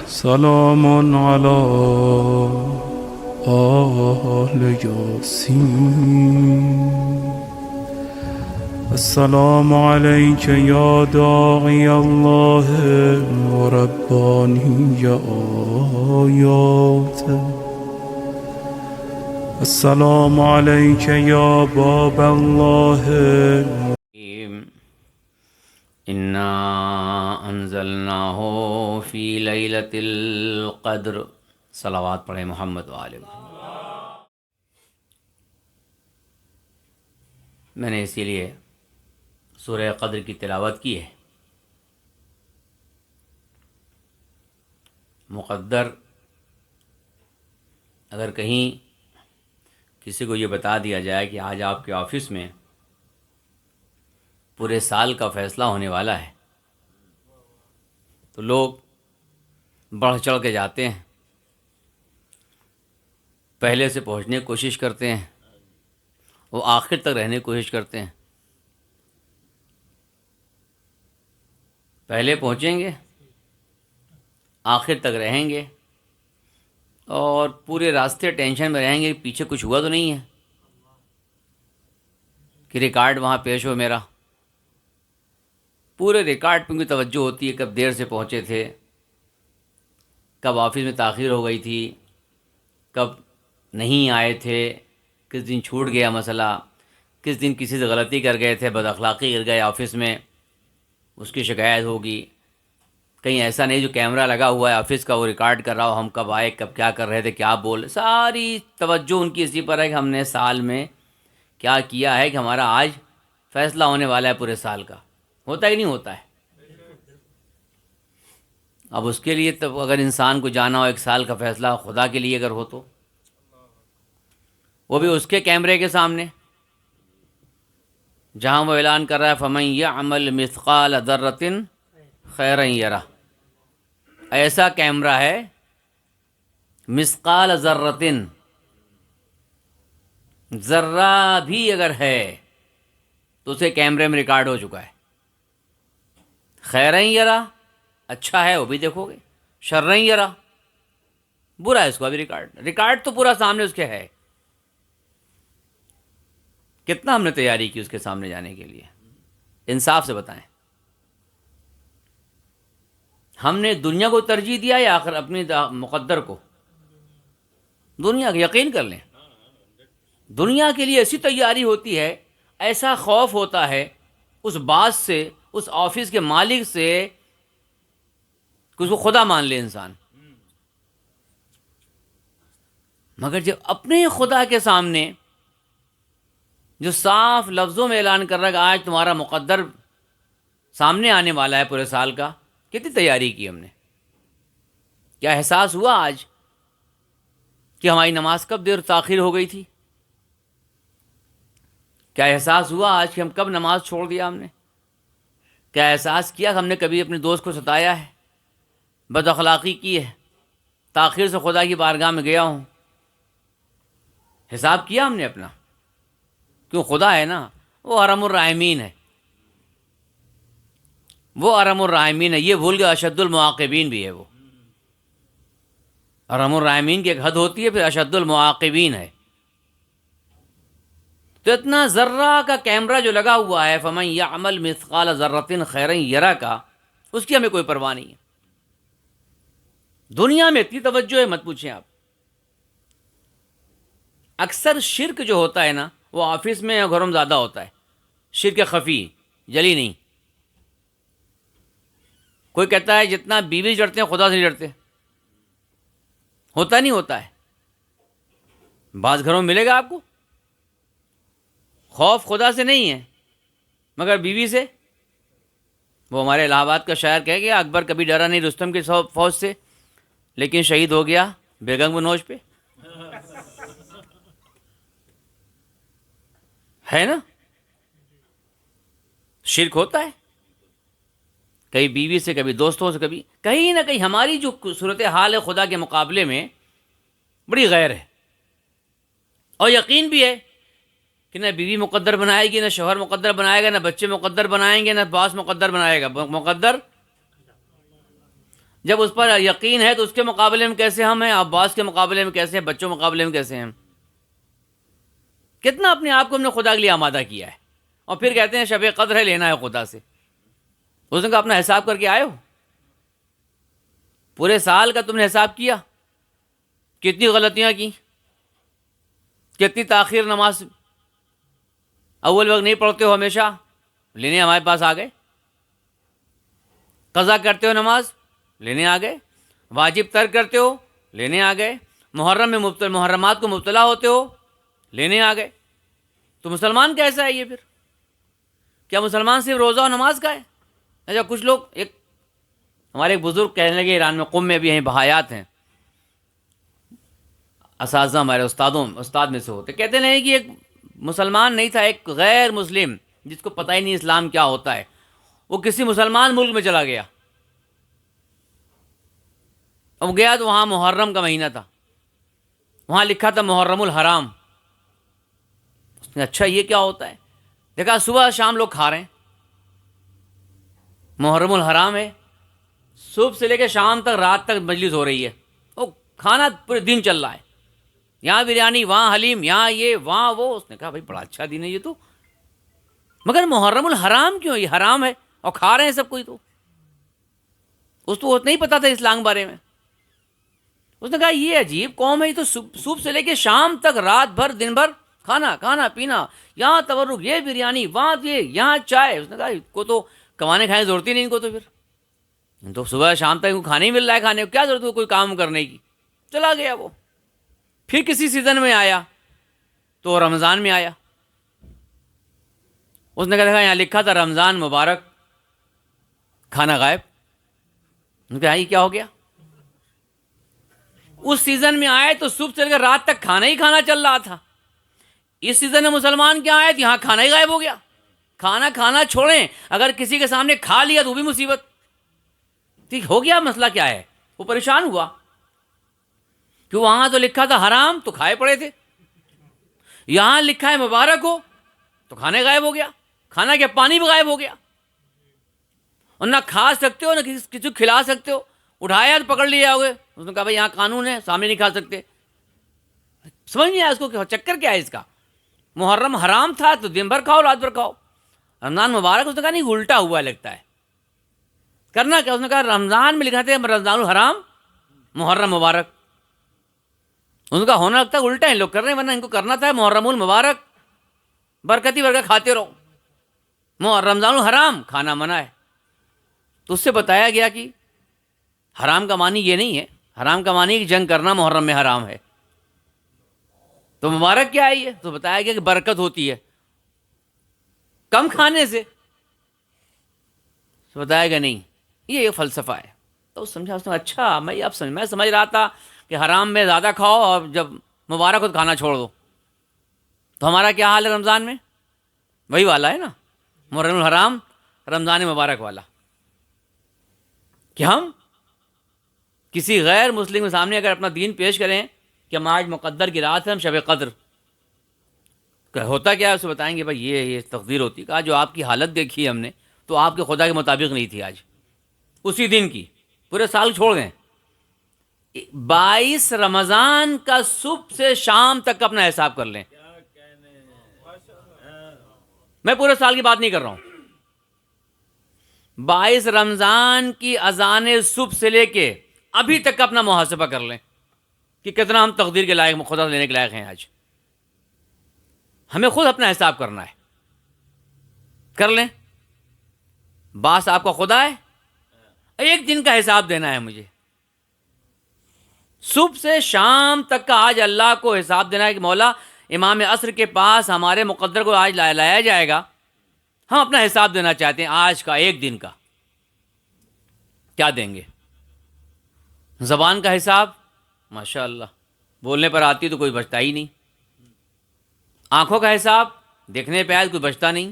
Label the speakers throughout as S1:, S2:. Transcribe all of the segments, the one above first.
S1: سلام على آل ياسين. السلام عليك يا داعي الله ورباني آياته. السلام عليك يا باب الله.
S2: انا انزلناه فی لیلۃ القدر. صلوات پڑھیں محمد وآلہ محمد. میں نے اسی لیے سورہ قدر کی تلاوت کی ہے. مقدر اگر کہیں کسی کو یہ بتا دیا جائے کہ آج آپ کے آفس میں پورے سال کا فیصلہ ہونے والا ہے تو لوگ بڑھ چڑھ کے جاتے ہیں، پہلے سے پہنچنے کی کوشش کرتے ہیں، وہ آخر تک رہنے کی کوشش کرتے ہیں. پہلے پہنچیں گے، آخر تک رہیں گے اور پورے راستے ٹینشن میں رہیں گے کہ پیچھے کچھ ہوا تو نہیں ہے، کہ ریکارڈ وہاں پیش ہو میرا. پورے ریکارڈ پہ ان کی توجہ ہوتی ہے، کب دیر سے پہنچے تھے، کب آفس میں تاخیر ہو گئی تھی، کب نہیں آئے تھے، کس دن چھوٹ گیا مسئلہ، کس دن کسی سے غلطی کر گئے تھے، بد اخلاقی کر گئے آفس میں، اس کی شکایت ہوگی. کہیں ایسا نہیں جو کیمرہ لگا ہوا ہے آفس کا وہ ریکارڈ کر رہا ہو ہم کب آئے، کب کیا کر رہے تھے، کیا بول. ساری توجہ ان کی اسی پر ہے کہ ہم نے سال میں کیا کیا ہے، کہ ہمارا آج فیصلہ ہونے والا ہے پورے سال کا. ہوتا ہی نہیں ہوتا ہے. اب اس کے لیے تب اگر انسان کو جانا ہو ایک سال کا فیصلہ خدا کے لیے اگر ہو تو وہ بھی اس کے کیمرے کے سامنے جہاں وہ اعلان کر رہا ہے فَمَن يَعْمَلْ مِثْقَالَ ذَرَّةٍ خَيْرًا يَرَهُ. ایسا کیمرہ ہے مثقال ذرۃ، ذرہ بھی اگر ہے تو اسے کیمرے میں ریکارڈ ہو چکا ہے. خیرًا یرا، اچھا ہے وہ بھی دیکھو گے، شرًا یرا، برا ہے اس کا بھی ریکارڈ تو پورا سامنے اس کے ہے. کتنا ہم نے تیاری کی اس کے سامنے جانے کے لیے، انصاف سے بتائیں. ہم نے دنیا کو ترجیح دیا یا آخر اپنی مقدر کو؟ دنیا کا. یقین کر لیں دنیا کے لیے ایسی تیاری ہوتی ہے، ایسا خوف ہوتا ہے اس باز سے، اس آفس کے مالک سے کہ اس کو خدا مان لے انسان. مگر جب اپنے خدا کے سامنے جو صاف لفظوں میں اعلان کر رہا ہے کہ آج تمہارا مقدر سامنے آنے والا ہے پورے سال کا، کتنی تیاری کی ہم نے. کیا احساس ہوا آج کہ ہماری نماز کب دیر تاخیر ہو گئی تھی؟ کیا احساس ہوا آج کہ ہم کب نماز چھوڑ دیا ہم نے؟ کیا احساس کیا کہ ہم نے کبھی اپنے دوست کو ستایا ہے، بد اخلاقی کی ہے، تاخیر سے خدا کی بارگاہ میں گیا ہوں؟ حساب کیا ہم نے اپنا؟ کیوں خدا ہے نا، وہ ارحم الراحمین ہے، وہ ارحم الراحمین ہے. یہ بھول گیا اشد المعاقبین بھی ہے. وہ ارحم الراحمین کی ایک حد ہوتی ہے، پھر اشد المعاقبین ہے. تو اتنا ذرہ کا کیمرہ جو لگا ہوا ہے فَمَن يَعْمَلْ مِثْقَالَ ذَرَّةٍ خَيْرًا يَرَهُ کا، اس کی ہمیں کوئی پرواہ نہیں ہے. دنیا میں اتنی توجہ ہے مت پوچھیں آپ. اکثر شرک جو ہوتا ہے نا وہ آفس میں یا گھروں میں زیادہ ہوتا ہے. شرک خفی، جلی نہیں. کوئی کہتا ہے جتنا بیوی سے ڈرتے ہیں خدا سے نہیں ڈرتے. ہوتا نہیں ہوتا ہے. بعض گھروں میں ملے گا آپ کو خوف خدا سے نہیں ہے مگر بیوی سے. وہ ہمارے الہ آباد کا شاعر کہہ گیا اکبر کبھی ڈرا نہیں رستم کی فوج سے، لیکن شہید ہو گیا بیگم و نوش پہ. ہے نا، شرک ہوتا ہے کبھی بیوی سے، کبھی دوستوں سے، کبھی کہیں نہ کہیں ہماری جو صورتحال ہے خدا کے مقابلے میں بڑی غیر ہے. اور یقین بھی ہے کہ نہ بیوی مقدر بنائے گی، نہ شوہر مقدر بنائے گا، نہ بچے مقدر بنائیں گے، نہ باس مقدر بنائے گا. مقدر جب اس پر یقین ہے تو اس کے مقابلے میں کیسے ہم ہیں، عباس کے مقابلے میں کیسے ہیں، بچوں کے مقابلے میں کیسے ہیں؟ کتنا اپنے آپ کو ہم نے خدا کے لیے آمادہ کیا ہے، اور پھر کہتے ہیں شب قدر ہے، لینا ہے خدا سے۔ اس نے کہا اپنا حساب کر کے آئے ہو؟ پورے سال کا تم نے حساب کیا؟ کتنی غلطیاں کی، کتنی تاخیر نماز، اول وقت نہیں پڑھتے ہو ہمیشہ، لینے ہمارے پاس آ گئے۔ قضا کرتے ہو نماز، لینے آ گئے۔ واجب ترک کرتے ہو، لینے آ گئے۔ محرم میں محرمات کو مبتلا ہوتے ہو، لینے آ گئے۔ تو مسلمان کیسا ہے یہ پھر؟ کیا مسلمان صرف روزہ اور نماز کا ہے؟ اچھا کچھ لوگ، ہمارے ایک بزرگ کہنے لگے، ایران میں قم میں بھی ہیں بہایات ہیں، اساتذہ ہمارے استاد میں سے ہوتے، کہتے نہیں کہ ایک مسلمان نہیں تھا، ایک غیر مسلم جس کو پتہ ہی نہیں اسلام کیا ہوتا ہے، وہ کسی مسلمان ملک میں چلا گیا، اب گیا تو وہاں محرم کا مہینہ تھا، وہاں لکھا تھا محرم الحرام۔ اس نے اچھا یہ کیا ہوتا ہے؟ دیکھا صبح شام لوگ کھا رہے ہیں، محرم الحرام ہے، صبح سے لے کے شام تک، رات تک مجلس ہو رہی ہے، وہ کھانا پورے دن چل رہا ہے، یہاں بریانی، وہاں حلیم، یہاں یہ وہاں وہ۔ اس نے کہا بھائی بڑا اچھا دن ہے یہ تو، مگر محرم الحرام کیوں؟ یہ حرام ہے اور کھا رہے ہیں سب کوئی، تو اس کو نہیں پتا تھا اسلام کے بارے میں۔ اس نے کہا یہ عجیب قوم ہے، یہ تو صبح سے لے کے شام تک، رات بھر دن بھر کھانا پینا، یہاں تورک، یہ بریانی، وہاں یہ، یہاں چائے۔ اس نے کہا ان کو تو کمانے کھانے کی ضرورت ہی نہیں، ان کو تو پھر تو صبح شام تک ان کو کھانا ہی مل رہا ہے، کھانے کو کیا ضرورت ہے کوئی کام کرنے کی؟ چلا گیا وہ۔ پھر کسی سیزن میں آیا تو رمضان میں آیا، اس نے کہا دیکھا یہاں لکھا تھا رمضان مبارک، کھانا غائب۔ ان کہا یہ کیا ہو گیا؟ اس سیزن میں آئے تو صبح سے لے کر رات تک کھانا ہی کھانا چل رہا تھا، اس سیزن میں مسلمان کیا آئے تو یہاں کھانا ہی غائب ہو گیا۔ کھانا چھوڑیں، اگر کسی کے سامنے کھا لیا تو وہ بھی مصیبت۔ ٹھیک ہو گیا، مسئلہ کیا ہے؟ وہ پریشان ہوا کہ وہاں تو لکھا تھا حرام تو کھائے پڑے تھے، یہاں لکھا ہے مبارک ہو تو کھانے غائب ہو گیا، کھانا کیا پانی بھی غائب ہو گیا، اور نہ کھا سکتے ہو نہ کسی کو کھلا سکتے ہو، اٹھایا تو پکڑ لیا ہوگے۔ اس نے کہا بھائی یہاں قانون ہے، سامنے نہیں کھا سکتے۔ سمجھ نہیں آیا اس کو، چکر کیا ہے اس کا؟ محرم حرام تھا تو دن بھر کھاؤ رات بھر کھاؤ، رمضان مبارک۔ اس نے کہا نہیں الٹا ہوا لگتا ہے، کرنا کیا؟ اس نے کہا رمضان میں لکھا تھا رمضان الحرام محرم مبارک، اس نے کہا ہونا لگتا ہے الٹا ان لوگ کر رہے ہیں، ورنہ ان کو کرنا تھا محرم المبارک، برکتی برکت کھاتے رہو، رمضان الحرام کھانا منع ہے۔ تو اس سے بتایا گیا کہ حرام کا معنی یہ نہیں ہے، حرام کا معنی کہ جنگ کرنا محرم میں حرام ہے، تو مبارک کیا ہے؟ یہ تو بتایا گیا کہ برکت ہوتی ہے کم کھانے سے، تو بتایا گیا نہیں یہ فلسفہ ہے۔ تو سمجھا اس نے، اچھا میں سمجھ رہا تھا کہ حرام میں زیادہ کھاؤ اور جب مبارک ہو تو کھانا چھوڑ دو۔ تو ہمارا کیا حال ہے رمضان میں؟ وہی والا ہے نا، محرم الحرام رمضان مبارک والا، کہ ہم کسی غیر مسلم کے سامنے اگر اپنا دین پیش کریں کہ ہم آج مقدر کی رات ہے، ہم شب قدر، ہوتا کیا ہے اسے بتائیں گے بھائی یہ تقدیر ہوتی ہے۔ کہا جو آپ کی حالت دیکھی ہم نے تو آپ کے خدا کے مطابق نہیں تھی آج، اسی دن کی، پورے سال چھوڑ گئے۔ 22 رمضان کا صبح سے شام تک اپنا حساب کر لیں، میں پورے سال کی بات نہیں کر رہا ہوں، 22 رمضان کی اذان صبح سے لے کے ابھی تک اپنا محاسبہ کر لیں کہ کتنا ہم تقدیر کے لائق، خدا لینے کے لائق ہیں آج۔ ہمیں خود اپنا حساب کرنا ہے، کر لیں۔ باس آپ کا خدا ہے، ایک دن کا حساب دینا ہے مجھے، صبح سے شام تک کا آج اللہ کو حساب دینا ہے کہ مولا امام عصر کے پاس ہمارے مقدر کو آج لایا جائے گا، ہم اپنا حساب دینا چاہتے ہیں آج کا، ایک دن کا کیا دیں گے؟ زبان کا حساب ماشاء اللہ بولنے پر آتی تو کوئی بچتا ہی نہیں، آنکھوں کا حساب دیکھنے پہ آئے کوئی بچتا نہیں،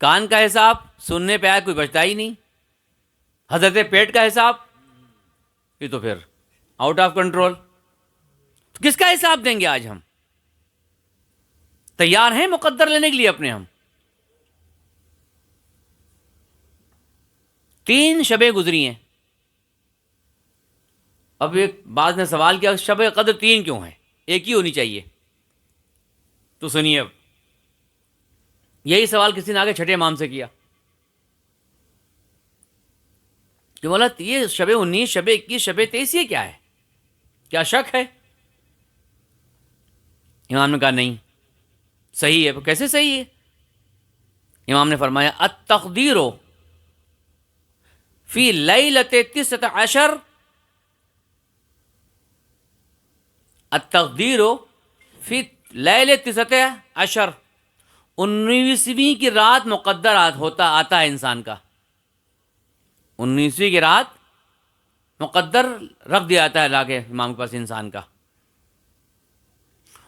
S2: کان کا حساب سننے پہ آئے کوئی بچتا ہی نہیں، حضرت پیٹ کا حساب یہ تو پھر آؤٹ آف کنٹرول۔ کس کا حساب دیں گے آج ہم؟ تیار ہیں مقدر لینے کے لیے اپنے ہم؟ 3 شبیں گزری ہیں، اب ایک بعض نے سوال کیا شب قدر 3 کیوں ہے، ایک ہی ہونی چاہیے؟ تو سنیے، اب یہی سوال کسی نے آگے چھٹے امام سے کیا کہ مولا یہ شب 19، شب 21، شب 23 یہ کیا ہے، کیا شک ہے؟ امام نے کہا نہیں، صحیح ہے۔ کیسے صحیح ہے؟ امام نے فرمایا التقدیر فی لیلۃ 19، التقدیر فی لیلۃ 19، 19ویں کی رات مقدر آتا ہے انسان کا، 19ویں کی رات مقدر رکھ دیا جاتا ہے لا کے امام کے پاس انسان کا۔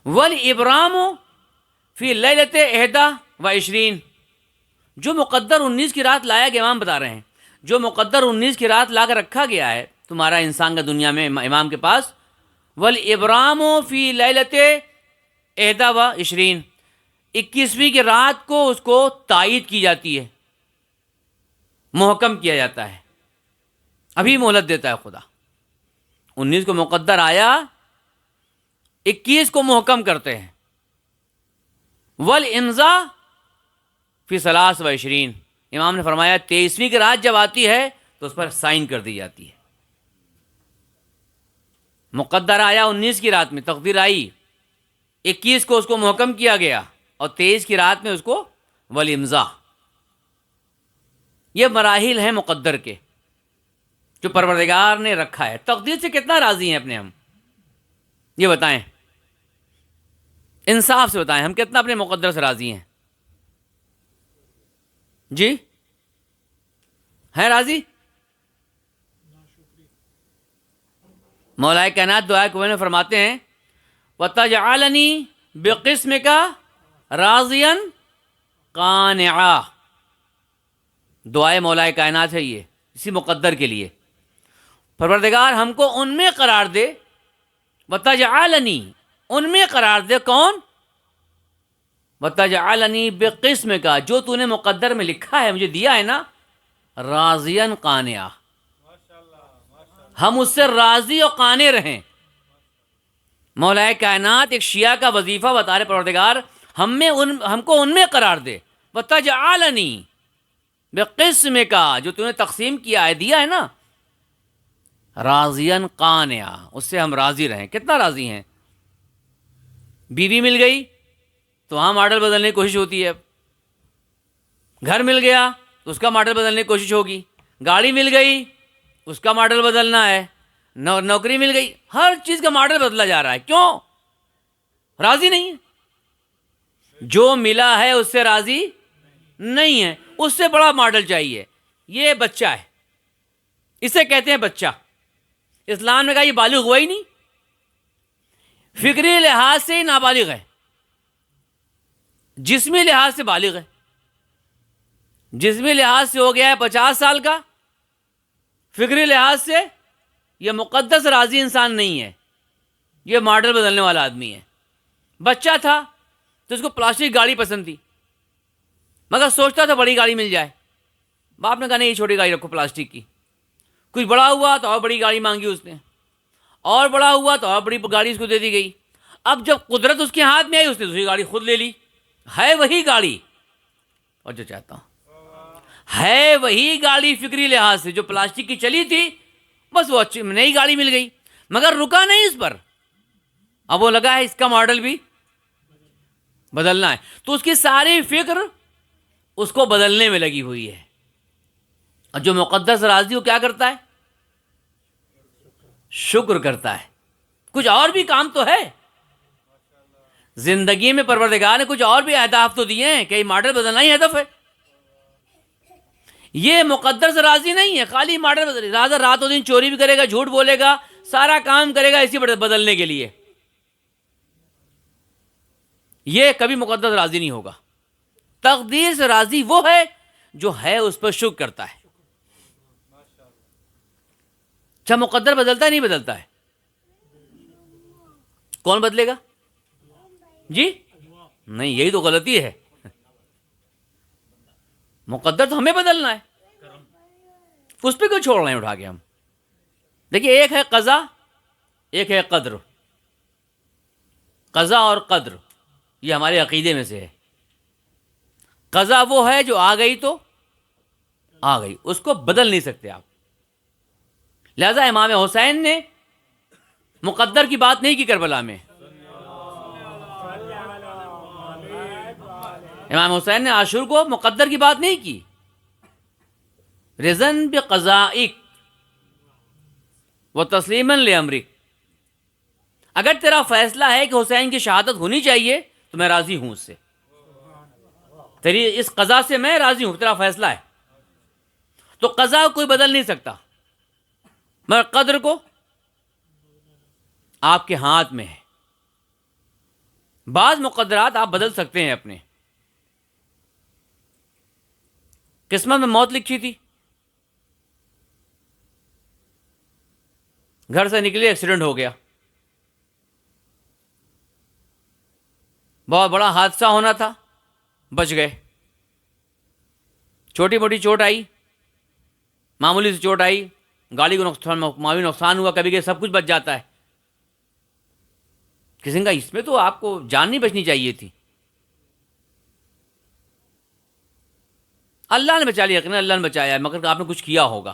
S2: والابرام فی لیلۃ 21، جو مقدر 19 کی رات لایا گیا، امام بتا رہے ہیں جو مقدر 19 کی رات لا کر رکھا گیا ہے تمہارا انسان کا دنیا میں امام کے پاس، والابرام فی لیلۃ 21، 21ویں کی رات کو اس کو تائید کی جاتی ہے، محکم کیا جاتا ہے، ابھی مہلت دیتا ہے خدا۔ 19 کو مقدر آیا، 21 کو محکم کرتے ہیں۔ والامضاء فی 23، امام نے فرمایا 23ویں کی رات جب آتی ہے تو اس پر سائن کر دی جاتی ہے۔ مقدر آیا 19 کی رات میں، تقدیر آئی، 21 کو اس کو محکم کیا گیا، اور 23 کی رات میں اس کو والامضاء۔ یہ مراحل ہیں مقدر کے جو پروردگار نے رکھا ہے۔ تقدیر سے کتنا راضی ہیں اپنے ہم؟ یہ بتائیں، انصاف سے بتائیں، ہم کتنا اپنے مقدر سے راضی ہیں؟ جی ہیں راضی؟ مولا کائنات دعا کو میں فرماتے ہیں وَتَجْعَلَنِي بِقِسْمِكَ رَاضِيًا قَانِعًا، دعائے مولا کائنات ہے یہ اسی مقدر کے لیے، پروردگار ہم کو ان میں قرار دے، وَتَجْعَلَنِي ان میں قرار دے، کون؟ وَتَجْعَلَنِي بِقِسْمِكَ، جو تو نے مقدر میں لکھا ہے مجھے دیا ہے نا، راضیاً قانعا، ہم اس سے راضی اور قانع رہیں۔ مولا کائنات ایک شیعہ کا وظیفہ بتا رہے پروردگار ہم کو ان میں قرار دے، وَتَجْعَلَنِي بِقِسْمِكَ، جو تو نے تقسیم کیا ہے دیا ہے نا، راضیاً قانعا، اس سے ہم راضی رہیں۔ کتنا راضی ہیں؟ بیوی مل گئی تو وہاں ماڈل بدلنے کی کوشش ہوتی ہے، گھر مل گیا تو اس کا ماڈل بدلنے کی کوشش ہوگی، گاڑی مل گئی اس کا ماڈل بدلنا ہے، نوکری مل گئی، ہر چیز کا ماڈل بدلا جا رہا ہے، کیوں؟ راضی نہیں ہے، جو ملا ہے اس سے راضی نہیں ہے، اس سے بڑا ماڈل چاہیے۔ یہ بچہ ہے، اسے کہتے ہیں بچہ، اسلام نے کہا یہ بالغ ہوا ہی نہیں، فکری لحاظ سے نابالغ ہے، جسمی لحاظ سے بالغ ہے، جسمی لحاظ سے ہو گیا ہے 50 سال کا، فکری لحاظ سے یہ مقدس راضی انسان نہیں ہے، یہ ماڈل بدلنے والا آدمی ہے۔ بچہ تھا تو اس کو پلاسٹک گاڑی پسند تھی، مگر سوچتا تھا بڑی گاڑی مل جائے، باپ نے کہا نہیں یہ چھوٹی گاڑی رکھو پلاسٹک کی۔ کچھ بڑا ہوا تو اور بڑی گاڑی مانگی اس نے، اور بڑا ہوا تو اور بڑی گاڑی اس کو دے دی گئی۔ اب جب قدرت اس کے ہاتھ میں آئی اس نے دوسری گاڑی خود لے لی، ہے وہی گاڑی، اور جو چاہتا ہوں ہے وہی گاڑی فکری لحاظ سے جو پلاسٹک کی چلی تھی، بس وہ اچھی نئی گاڑی مل گئی، مگر رکا نہیں اس پر، اب وہ لگا ہے اس کا ماڈل بھی بدلنا ہے، تو اس کی ساری فکر اس کو بدلنے میں لگی ہوئی ہے۔ اور جو مقدس راضی وہ کیا کرتا ہے؟ شکر کرتا ہے۔ کچھ اور بھی کام تو ہے زندگی میں، پروردگار نے کچھ اور بھی اہداف تو دیے ہیں کہ یہ ماڈل بدلنا ہی ہدف ہے، یہ مقدر سے راضی نہیں ہے، خالی ماڈل بدل، رات و دن چوری بھی کرے گا، جھوٹ بولے گا، سارا کام کرے گا اسی بدلنے کے لیے، یہ کبھی مقدس راضی نہیں ہوگا۔ تقدیر سے راضی وہ ہے جو ہے اس پر شکر کرتا ہے۔ اچھا مقدر بدلتا ہے نہیں بدلتا ہے؟ کون بدلے گا؟ جی نہیں، یہی تو غلطی ہے، مقدر تو ہمیں بدلنا ہے، اس پہ کیوں چھوڑ رہے ہیں اٹھا کے ہم؟ دیکھیے ایک ہے قضا ایک ہے قدر. قضا اور قدر یہ ہمارے عقیدے میں سے ہے. قضا وہ ہے جو آ گئی تو آ گئی, اس کو بدل نہیں سکتے آپ. لہذا امام حسین نے مقدر کی بات نہیں کی کربلا میں. امام حسین نے عاشور کو مقدر کی بات نہیں کی. رضن بقضائک و تسلیما لامرک, اگر تیرا فیصلہ ہے کہ حسین کی شہادت ہونی چاہیے تو میں راضی ہوں اس سے, تیری اس قضا سے میں راضی ہوں, تیرا فیصلہ ہے. تو قضا کوئی بدل نہیں سکتا, مگر قدر کو آپ کے ہاتھ میں ہے. بعض مقدرات آپ بدل سکتے ہیں اپنے. قسمت میں موت لکھی تھی, گھر سے نکلے ایکسیڈنٹ ہو گیا, بہت بڑا حادثہ ہونا تھا, بچ گئے. چھوٹی موٹی چوٹ آئی, معمولی سی چوٹ آئی, گاڑی کو معمولی نقصان ہوا, کبھی کبھی سب کچھ بچ جاتا ہے. کسی کا اس میں تو آپ کو جان نہیں بچنی چاہیے تھی. اللہ نے بچا لیا, یقینا اللہ نے بچایا ہے, مگر آپ نے کچھ کیا ہوگا.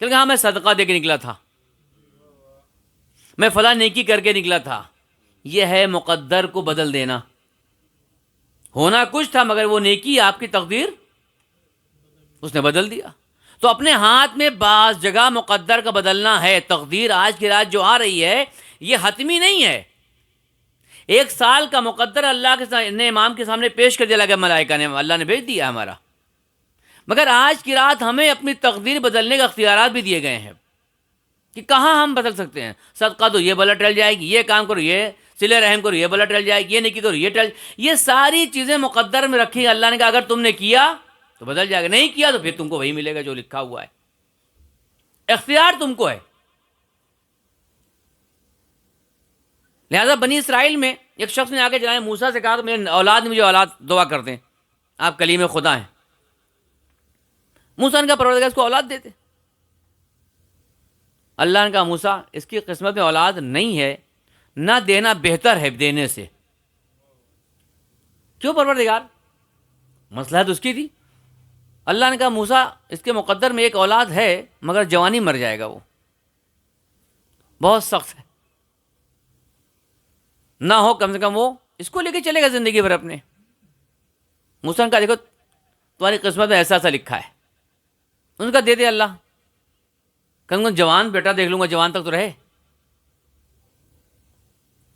S2: کہ ہاں میں صدقہ دے کے نکلا تھا, میں فلاں نیکی کر کے نکلا تھا. یہ ہے مقدر کو بدل دینا. ہونا کچھ تھا مگر وہ نیکی آپ کی تقدیر اس نے بدل دیا. تو اپنے ہاتھ میں بعض جگہ مقدر کا بدلنا ہے. تقدیر آج کی رات جو آ رہی ہے یہ حتمی نہیں ہے. 1 سال کا مقدر اللہ کے نے امام کے سامنے پیش کر دیا لگا, ملائکہ نے, اللہ نے بھیج دیا ہمارا. مگر آج کی رات ہمیں اپنی تقدیر بدلنے کا اختیارات بھی دیے گئے ہیں کہ کہاں ہم بدل سکتے ہیں. صدقہ دو, یہ بلا ٹل جائے گی. یہ کام کرو, یہ صلہ رحم کرو, یہ بلا ٹل جائے گی. یہ نیکی کرو, یہ ٹل. یہ ساری چیزیں مقدر میں رکھی. اللہ نے کہا اگر تم نے کیا تو بدل جائے گا, نہیں کیا تو پھر تم کو وہی ملے گا جو لکھا ہوا ہے. اختیار تم کو ہے. لہذا بنی اسرائیل میں ایک شخص نے آگے جناب موسیٰ سے کہا کہ میرے اولاد نے مجھے اولاد دعا کر دیں, آپ کلیم خدا ہیں. موسیٰ نے کہا پروردگار اس کو اولاد دیتے. اللہ نے کہا موسیٰ اس کی قسمت میں اولاد نہیں ہے, نہ دینا بہتر ہے دینے سے. کیوں پروردگار؟ مصلحت اس کی تھی. اللہ نے کہا موسیٰ اس کے مقدر میں ایک اولاد ہے مگر جوانی مر جائے گا, وہ بہت سخت ہے, نہ ہو کم سے کم وہ اس کو لے کے چلے گا زندگی بھر اپنے. موسیٰ نے کہا دیکھو تمہاری قسمت میں ایسا ایسا لکھا ہے. ان کا دے دے اللہ, کہ جوان بیٹا دیکھ لوں گا, جوان تک تو رہے.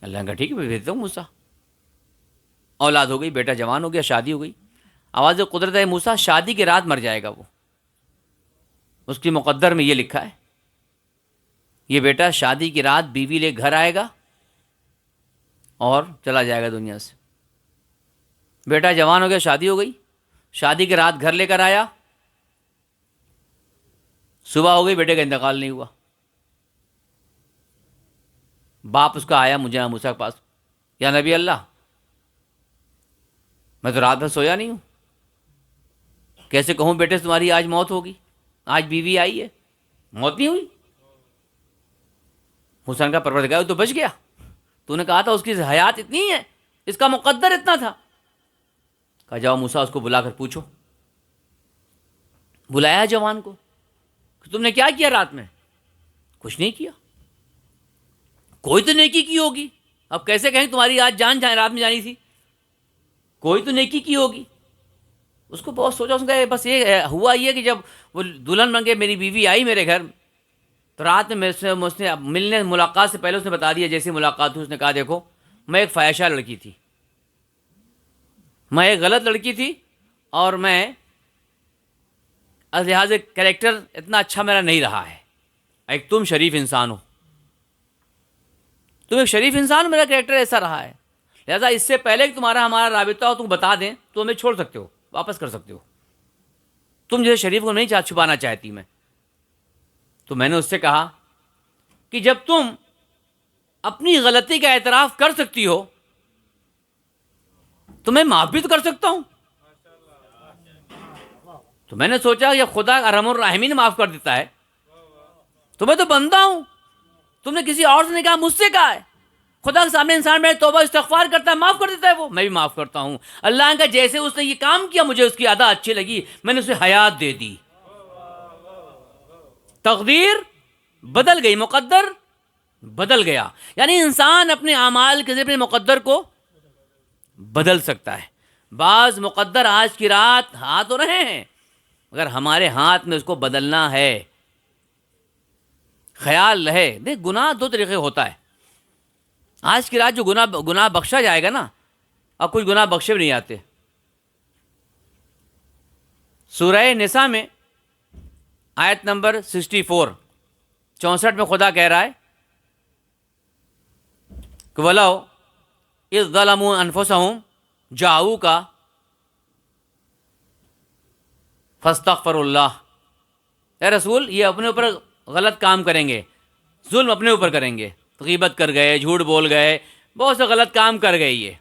S2: اللہ نے کہا ٹھیک ہے میں بھیجتا ہوں موسیٰ. اولاد ہو گئی, بیٹا جوان ہو گیا, شادی ہو گئی. آواز قدرت ہے موسیٰ شادی کی رات مر جائے گا وہ, اس کی مقدر میں یہ لکھا ہے. یہ بیٹا شادی کی رات بیوی لے گھر آئے گا اور چلا جائے گا دنیا سے. بیٹا جوان ہو گیا, شادی ہو گئی, شادی کی رات گھر لے کر آیا, صبح ہو گئی, بیٹے کا انتقال نہیں ہوا. باپ اس کا آیا مجھے موسیٰ کے پاس, یا نبی اللہ میں تو رات بھر سویا نہیں ہوں, کیسے کہوں بیٹے سے تمہاری آج موت ہوگی, آج بیوی آئی ہے, موت نہیں ہوئی. موسیٰ نے کہا پروردگار تو بچ گیا, تو نے کہا تھا اس کی حیات اتنی ہے, اس کا مقدر اتنا تھا. کہا جاؤ موسیٰ اس کو بلا کر پوچھو. بلایا جوان کو کہ تم نے کیا کیا رات میں؟ کچھ نہیں کیا. کوئی تو نیکی کی ہوگی, اب کیسے کہیں تمہاری آج جان رات میں جانی تھی, کوئی تو نیکی کی ہوگی. اس کو بہت سوچا, اس نے بس یہ ہوا یہ کہ جب وہ دلہن بن کے میری بیوی آئی میرے گھر تو رات میں مجھ سے ملنے ملاقات سے پہلے اس نے بتا دیا, جیسی ملاقات ہوئی اس نے کہا دیکھو میں ایک فاحشہ لڑکی تھی, میں ایک غلط لڑکی تھی, اور میں لحاظ کریکٹر اتنا اچھا میرا نہیں رہا ہے. ایک تم شریف انسان ہو, تم ایک شریف انسان ہو, میرا کریکٹر ایسا رہا ہے. لہذا اس سے پہلے کہ تمہارا ہمارا رابطہ ہو تم بتا دیں تو ہمیں چھوڑ سکتے ہو, واپس کر سکتے ہو. تم جیسے شریف کو نہیں چھپانا چاہتی میں. تو میں نے اس سے کہا کہ جب تم اپنی غلطی کا اعتراف کر سکتی ہو تو میں معاف بھی تو کر سکتا ہوں. تو میں نے سوچا یہ خدا ارحم الراحمین معاف کر دیتا ہے, تو میں تو بندہ ہوں, تم نے کسی اور سے نہیں کہا، مجھ سے کہا ہے. خدا کے سامنے انسان میں توبہ استغفار کرتا ہے، معاف کر دیتا ہے، وہ میں بھی معاف کرتا ہوں. اللہ کا جیسے اس نے یہ کام کیا مجھے اس کی ادا اچھی لگی، میں نے اسے حیات دے دی. تقدیر بدل گئی، مقدر بدل گیا. یعنی انسان اپنے اعمال کے ذریعے اپنے مقدر کو بدل سکتا ہے. بعض مقدر آج کی رات ہاتھ ہو رہے ہیں، اگر ہمارے ہاتھ میں اس کو بدلنا ہے. خیال رہے، دیکھ گناہ دو طریقے ہوتا ہے. آج کی رات جو گناہ بخشا جائے گا نا، اب کچھ گناہ بخشے بھی نہیں آتے. سورہ نساء میں آیت نمبر 64 میں خدا کہہ رہا ہے کہ وَلَوْ اِذْ ظَلَمُوا أَنفُسَهُمْ جَاءُوكَ فَاسْتَغْفَرُوا اللَّهَ. اے رسول، یہ اپنے اوپر غلط کام کریں گے، ظلم اپنے اوپر کریں گے، غیبت کر گئے، جھوٹ بول گئے، بہت سے غلط کام کر گئے. یہ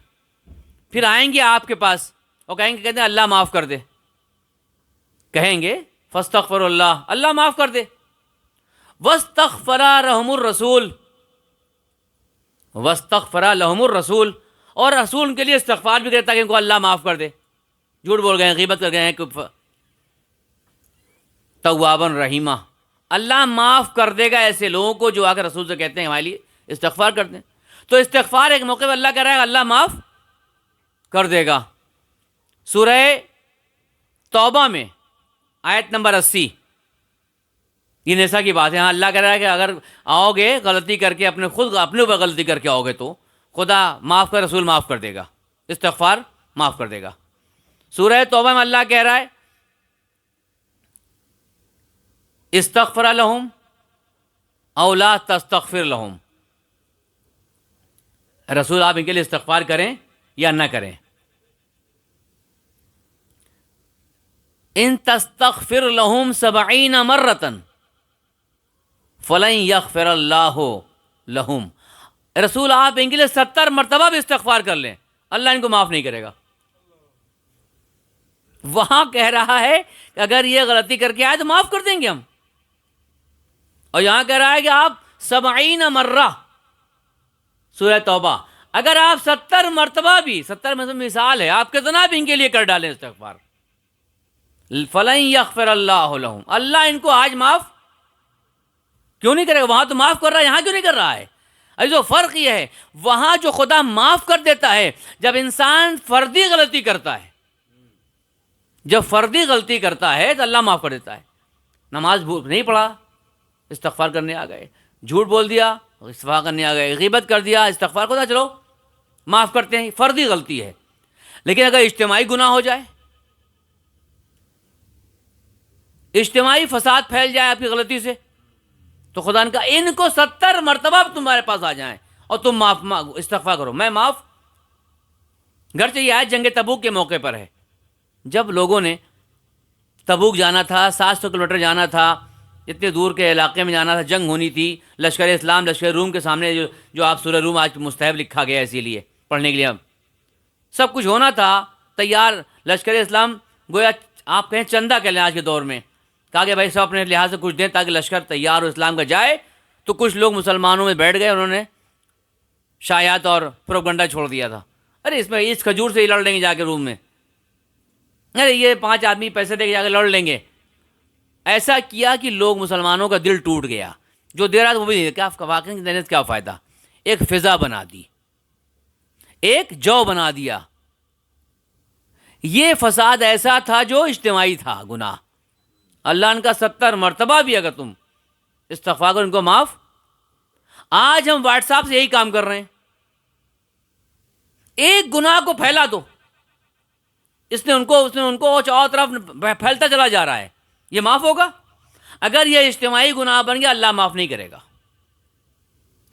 S2: پھر آئیں گے آپ کے پاس اور کہیں گے، کہتے ہیں اللہ معاف کر دے. کہیں گے فاستغفروا اللہ، اللہ معاف کر دے. واستغفر لهم الرسول، واستغفر لهم الرسول، اور رسول ان کے لیے استغفار بھی کرتا کہ ان کو اللہ معاف کر دے. جھوٹ بول گئے ہیں، غیبت کر گئے ہیں. توابا رحیمہ، اللہ معاف کر دے گا ایسے لوگوں کو جو آ کر رسول سے کہتے ہیں ہمارے لیے استغفار کرتے ہیں. تو استغفار ایک موقع پہ اللہ کہہ رہا ہے اللہ معاف کر دے گا. سورہ توبہ میں آیت نمبر 80، یہ نساء کی بات ہے. ہاں اللہ کہہ رہا ہے کہ اگر آؤ گے غلطی کر کے، اپنے اوپر غلطی کر کے آؤ گے تو خدا معاف کر، رسول معاف کر دے گا، استغفار معاف کر دے گا. سورہ توبہ میں اللہ کہہ رہا ہے استغفر لہم او لا تستغفر لہم، رسول آپ ان کے لیے استغفار کریں یا نہ کریں. ان تستغفر لہم 70 مرۃ فلن یغفر اللہ لہم، رسول آپ ان کے لیے 70 مرتبہ بھی استغفار کر لیں، اللہ ان کو معاف نہیں کرے گا. وہاں کہہ رہا ہے کہ اگر یہ غلطی کر کے آئے تو معاف کر دیں گے ہم، اور یہاں کہہ رہا ہے کہ آپ 70 مرہ، سورہ توبہ، اگر آپ 70 مرتبہ بھی، 70 مرتبہ مثال ہے، آپ کتنا بھی ان کے لیے کر ڈالیں استغفار، فلن یغفر اللہ لہم، اللہ ان کو آج معاف کیوں نہیں کرے گا؟ وہاں تو معاف کر رہا ہے، یہاں کیوں نہیں کر رہا ہے؟ جو فرق یہ ہے، وہاں جو خدا معاف کر دیتا ہے جب انسان فردی غلطی کرتا ہے، جب فردی غلطی کرتا ہے تو اللہ معاف کر دیتا ہے. نماز نہیں پڑھا، استغفار کرنے آ گئے، جھوٹ بول دیا، استغفار کرنے آ گئے، غیبت کر دیا، استغفار خدا چلو معاف کرتے ہیں، فردی غلطی ہے. لیکن اگر اجتماعی گناہ ہو جائے، اجتماعی فساد پھیل جائے آپ کی غلطی سے، تو خدا نے کہا ان کو 70 مرتبہ تمہارے پاس آ جائیں اور تم معاف استغفار کرو، میں معاف. گرچہ یہ آیت جنگ تبوک کے موقع پر ہے، جب لوگوں نے تبوک جانا تھا، 700 کلومیٹر جانا تھا، اتنے دور کے علاقے میں جانا تھا، جنگ ہونی تھی، لشکر اسلام لشکر روم کے سامنے، جو آپ سورہ روم آج مستحب لکھا گیا ہے اسی لیے پڑھنے کے لیے، سب کچھ ہونا تھا تیار. لشکر اسلام گویا آپ کہیں چندہ کہہ لیں آج کے دور میں، کہا کہ بھائی سب اپنے لحاظ سے کچھ دیں تاکہ لشکر تیار ہو اسلام کا جائے. تو کچھ لوگ مسلمانوں میں بیٹھ گئے، انہوں نے شایعات اور پروپگنڈا چھوڑ دیا تھا، ارے اس کھجور سے ہی لڑ لیں گے جا کے روم میں، ارے یہ 5 آدمی پیسے دے کے جا کے لڑ لیں گے. ایسا کیا کہ لوگ مسلمانوں کا دل ٹوٹ گیا، جو دے رہا تھا وہ بھی نہیں، کیا واقعی دینے سے کیا فائدہ. ایک فضا بنا دی، ایک جو بنا دیا. یہ فساد ایسا تھا جو اجتماعی تھا گناہ. اللہ نے کا 70 مرتبہ بھی اگر تم استغفار کرو ان کو معاف. آج ہم واٹس ایپ سے یہی کام کر رہے ہیں، ایک گناہ کو پھیلا دو، اس نے ان کو چاروں طرف پھیلتا چلا جا رہا ہے، یہ معاف ہوگا؟ اگر یہ اجتماعی گناہ بن گیا اللہ معاف نہیں کرے گا.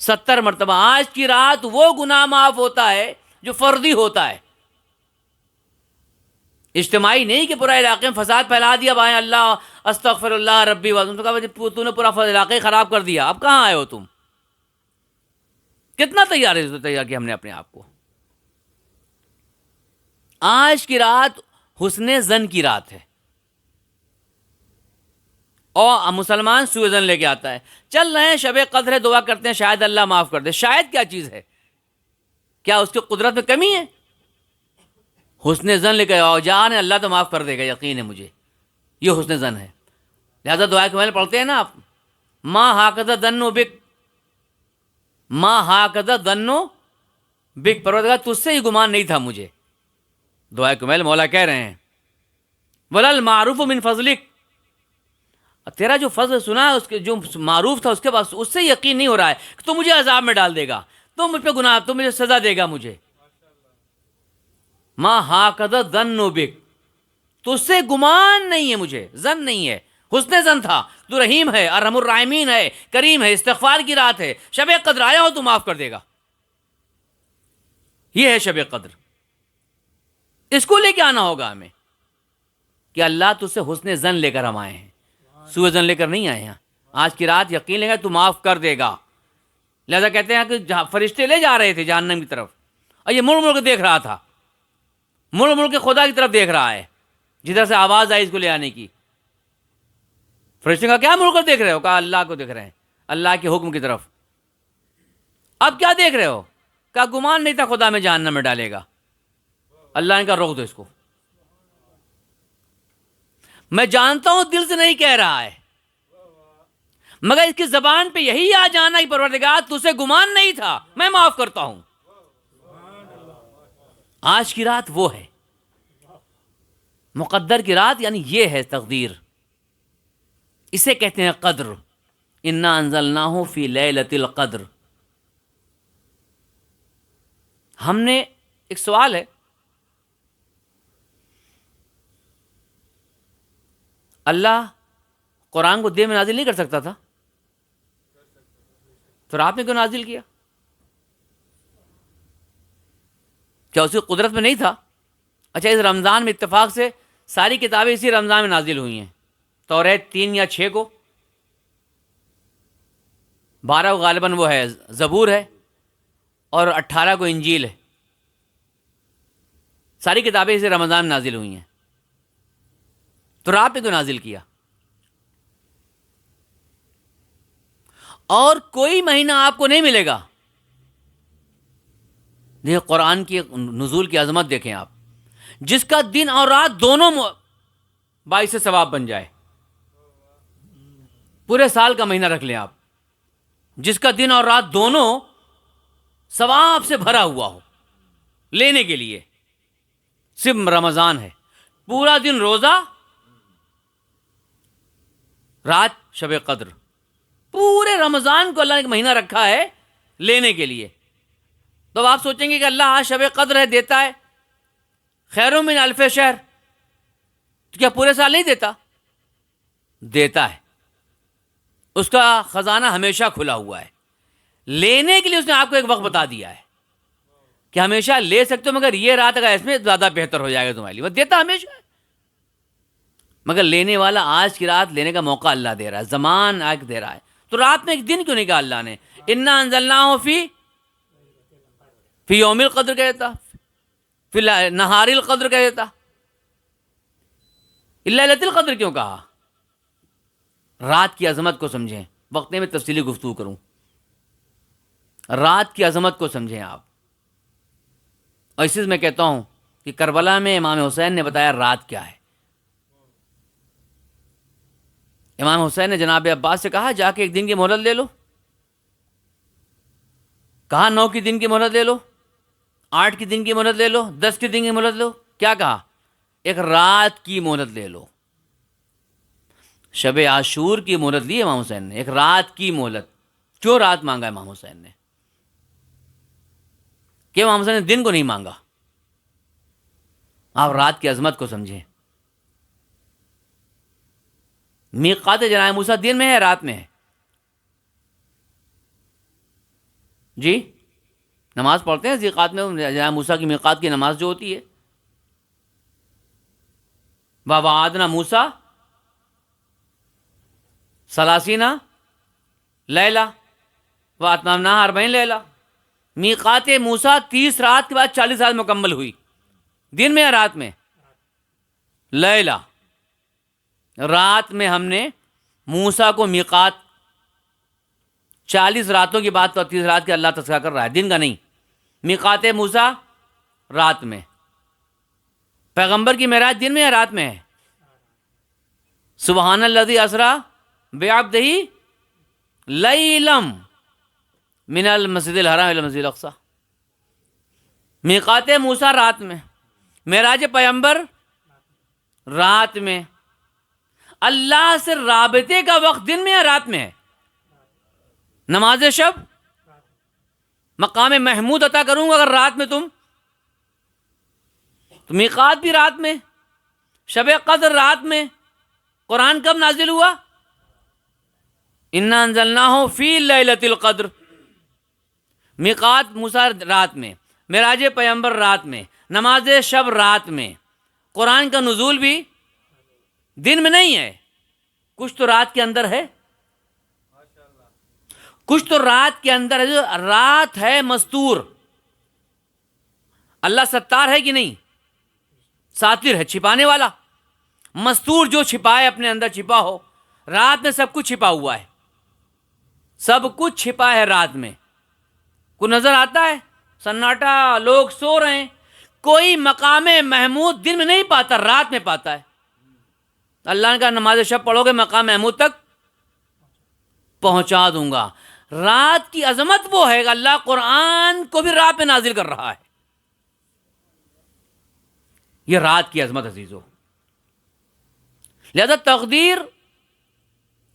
S2: 70 مرتبہ. آج کی رات وہ گناہ معاف ہوتا ہے جو فردی ہوتا ہے، اجتماعی نہیں کہ پورا علاقے میں فساد پھیلا دیا، بھائی اللہ استغفر اللہ ربی تو نے پورا علاقے خراب کر دیا، اب کہاں آئے ہو تم؟ کتنا تیار کیا ہم نے اپنے آپ کو. آج کی رات حسن زن کی رات ہے، اور مسلمان سوء ظن لے کے آتا ہے، چل رہے ہیں شب قدر ہے، دعا کرتے ہیں شاید اللہ معاف کر دے. شاید کیا چیز ہے؟ کیا اس کی قدرت میں کمی ہے؟ حسن ظن لے کے آؤ، جان ہے اللہ تو معاف کر دے گا، یقین ہے مجھے، یہ حسن ظن ہے. لہذا دعا کے محل پڑھتے ہیں نا آپ، ما ہاکذا ظنوا بک، ما ہاکذا ظنوا بک، پروردگار تجھ سے ہی گمان نہیں تھا مجھے. دعا کے محل مولا کہہ رہے ہیں وَلَا الْمَعْرُوفُ مِنْ فَضْلِكَ، تیرا جو فضل سنا ہے، اس کے جو معروف تھا اس کے بعد اس سے یقین نہیں ہو رہا ہے کہ تو مجھے عذاب میں ڈال دے گا، تو مجھ پہ گناہ، تو مجھے سزا دے گا مجھے. ما ہاکذا ظنوا بک، تو اس سے گمان نہیں ہے مجھے، ظن نہیں ہے، حسن ظن تھا. تو رحیم ہے، ارحم الراحمین ہے، کریم ہے، استغفار کی رات ہے، شب قدر آیا ہو تو معاف کر دے گا. یہ ہے شب قدر. اس کو لے کے آنا ہوگا ہمیں کہ اللہ تجھ سے حسن ظن لے کر ہم آئے ہیں، سوء ظن لے کر نہیں آئے ہیں. آج کی رات یقین لے گا تو معاف کر دے گا. لہذا کہتے ہیں کہ فرشتے لے جا رہے تھے جہنم کی طرف، اور یہ مڑ مڑ کے دیکھ رہا تھا، مڑ مڑ کے خدا کی طرف دیکھ رہا ہے جدھر سے آواز آئی اس کو لے آنے کی. فرشتے کا کیا مڑ کر دیکھ رہے ہو؟ کہا اللہ کو دیکھ رہے ہیں، اللہ کے حکم کی طرف. اب کیا دیکھ رہے ہو؟ کہا گمان نہیں تھا خدا میں جہنم میں ڈالے گا. اللہ نے کہا روک دو اس کو، میں جانتا ہوں دل سے نہیں کہہ رہا ہے، مگر اس کی زبان پہ یہی آ جانا کہ پروردگار تجھ سے گمان نہیں تھا، میں معاف کرتا ہوں. آج کی رات وہ ہے، مقدر کی رات، یعنی یہ ہے تقدیر. اسے کہتے ہیں قدر. انا انزلناہ فی لیلۃ القدر. ہم نے ایک سوال ہے، اللہ قرآن کو دیر میں نازل نہیں کر سکتا تھا تو رات میں کیوں نازل کیا؟ کیا اس کی قدرت میں نہیں تھا؟ اچھا، اس رمضان میں اتفاق سے ساری کتابیں اسی رمضان میں نازل ہوئی ہیں. توریت 3 یا 6 کو، 12 کو غالباً وہ ہے زبور ہے، اور 18 کو انجیل ہے. ساری کتابیں اسی رمضان میں نازل ہوئی ہیں، تو رات میں کیوں نازل کیا؟ اور کوئی مہینہ آپ کو نہیں ملے گا. دیکھیں قرآن کی نزول کی عظمت دیکھیں آپ، جس کا دن اور رات دونوں باعث ثواب بن جائے. پورے سال کا مہینہ رکھ لیں آپ، جس کا دن اور رات دونوں ثواب سے بھرا ہوا ہو لینے کے لیے. صرف رمضان ہے، پورا دن روزہ، رات شب قدر. پورے رمضان کو اللہ نے ایک مہینہ رکھا ہے لینے کے لیے. تو آپ سوچیں گے کہ اللہ آج شب قدر ہے دیتا ہے، خیر من الف شہر، تو کیا پورے سال نہیں دیتا؟ دیتا ہے. اس کا خزانہ ہمیشہ کھلا ہوا ہے. لینے کے لیے اس نے آپ کو ایک وقت بتا دیا ہے کہ ہمیشہ لے سکتے ہو، مگر یہ رات اگر اس میں زیادہ بہتر ہو جائے گا تمہارے لیے. وہ دیتا ہمیشہ ہے، مگر لینے والا آج کی رات لینے کا موقع اللہ دے رہا ہے، زمان آج دے رہا ہے. تو رات میں ایک دن کیوں نہیں کہا اللہ نے؟ انا انزلناہ فی یوم القدر کہہ دیتا، فی نہار القدر کہہ دیتا، لیلۃ القدر کیوں کہا؟ رات کی عظمت کو سمجھیں. وقت میں تفصیلی گفتگو کروں. رات کی عظمت کو سمجھیں آپ. اور اسی سے میں کہتا ہوں کہ کربلا میں امام حسین نے بتایا رات کیا ہے. امام حسین نے جناب عباس سے کہا جا کے 1 دن کی مہلت لے لو. کہا 9 کی دن کی مہلت لے لو، 8 کی دن کی مہلت لے لو، 10 کی دن کی مہلت لو. کیا کہا؟ ایک رات کی مہلت لے لو. شب عاشور کی مہلت لی امام حسین نے، ایک رات کی مہلت. کیوں رات مانگا امام حسین نے؟ کہ امام حسین نے دن کو نہیں مانگا. آپ رات کی عظمت کو سمجھیں. میقات جناب موسیٰ دن میں ہے رات میں ہے؟ جی نماز پڑھتے ہیں میقات میں، جناب موسیٰ کی میقات کی نماز جو ہوتی ہے. وَوَعَدْنَا مُوسَىٰ 30 لیلہ وَأَتْمَمْنَاهَا 40 لیلہ. میقات موسیٰ 30 رات کے بعد 40 رات مکمل ہوئی. دن میں یا رات میں؟ لیلہ. رات میں ہم نے موسیٰ کو میقات 40 راتوں کی بات تو 30 رات کے اللہ تذکرہ کر رہا ہے، دن کا نہیں. میقات موسیٰ رات میں. پیغمبر کی معراج دن میں یا رات میں ہے؟ سبحان الذی اسریٰ بعبدہ لیلا من المسجد الحرام الی المسجد الاقصی. میقات موسیٰ رات میں، معراج پیغمبر رات میں. اللہ سے رابطے کا وقت دن میں یا رات میں ہے؟ نماز شب مقام محمود عطا کروں گا اگر رات میں تم، تو میقات بھی رات میں، شب قدر رات میں. قرآن کب نازل ہوا؟ انا انزلناہ فی لیلۃ القدر. میقات موسیٰ رات میں، معراج پیغمبر رات میں، نماز شب رات میں. قرآن کا نزول بھی دن میں نہیں ہے، کچھ تو رات کے اندر ہے، کچھ تو رات کے اندر ہے. رات ہے مستور. اللہ ستار ہے کہ نہیں؟ ساتر ہے، چھپانے والا. مستور جو چھپائے اپنے اندر چھپا ہو. رات میں سب کچھ چھپا ہوا ہے، سب کچھ چھپا ہے رات میں. کوئی نظر آتا ہے؟ سناٹا، لوگ سو رہے ہیں. کوئی مقام محمود دن میں نہیں پاتا، رات میں پاتا ہے. اللہ نے کہا نماز شب پڑھو گے مقام محمود تک پہنچا دوں گا. رات کی عظمت وہ ہے کہ اللہ قرآن کو بھی رات میں نازل کر رہا ہے. یہ رات کی عظمت عزیزو. لہذا تقدیر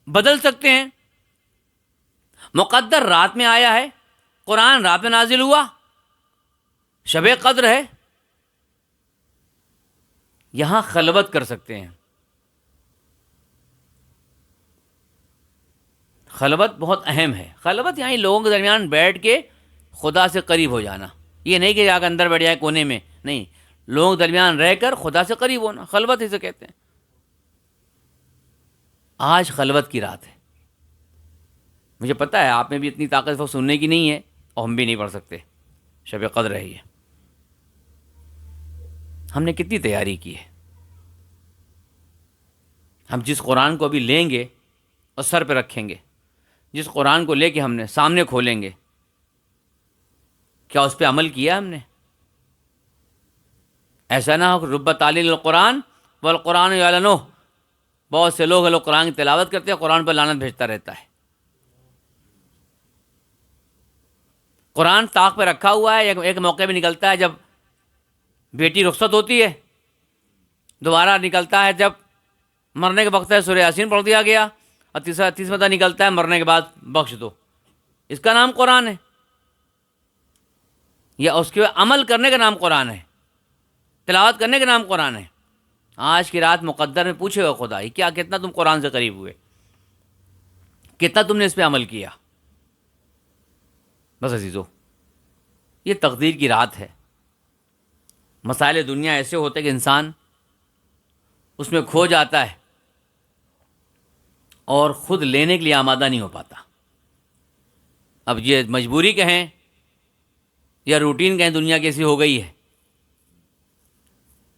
S2: بدل سکتے ہیں. مقدر رات میں آیا ہے، قرآن رات میں نازل ہوا، شب قدر ہے. یہاں خلوت کر سکتے ہیں. خلوت بہت اہم ہے. خلوت یعنی لوگوں کے درمیان بیٹھ کے خدا سے قریب ہو جانا. یہ نہیں کہ جا کے اندر بیٹھ جائے کونے میں، نہیں، لوگوں کے درمیان رہ کر خدا سے قریب ہونا، خلوت اسے کہتے ہیں. آج خلوت کی رات ہے. مجھے پتہ ہے آپ میں بھی اتنی طاقت وہ سننے کی نہیں ہے، اور ہم بھی نہیں پڑھ سکتے. شب قدر ہے یہ. ہم نے کتنی تیاری کی ہے. ہم جس قرآن کو ابھی لیں گے اور سر پہ رکھیں گے، جس قرآن کو لے کے ہم نے سامنے کھولیں گے، کیا اس پہ عمل کیا ہم نے؟ ایسا نہ ہو کہ رب تعلیل القرآن والقرآن یعلنہ. بہت سے لوگ قرآن کی تلاوت کرتے ہیں، قرآن پر لعنت بھیجتا رہتا ہے. قرآن طاق پہ رکھا ہوا ہے، ایک موقع پہ نکلتا ہے جب بیٹی رخصت ہوتی ہے، دوبارہ نکلتا ہے جب مرنے کے وقت ہے سورہ یاسین پڑھ دیا گیا، اور تیسرا دفعہ نکلتا ہے مرنے کے بعد بخش دو. اس کا نام قرآن ہے، یا اس کے عمل کرنے کا نام قرآن ہے، تلاوت کرنے کا نام قرآن ہے. آج کی رات مقدر میں پوچھے گا خدا ہی کیا کتنا تم قرآن سے قریب ہوئے، کتنا تم نے اس پہ عمل کیا. بس عزیزو، یہ تقدیر کی رات ہے. مسائل دنیا ایسے ہوتے کہ انسان اس میں کھو جاتا ہے اور خود لینے کے لیے آمادہ نہیں ہو پاتا. اب یہ مجبوری کہیں یا روٹین کہیں، دنیا کیسی ہو گئی ہے.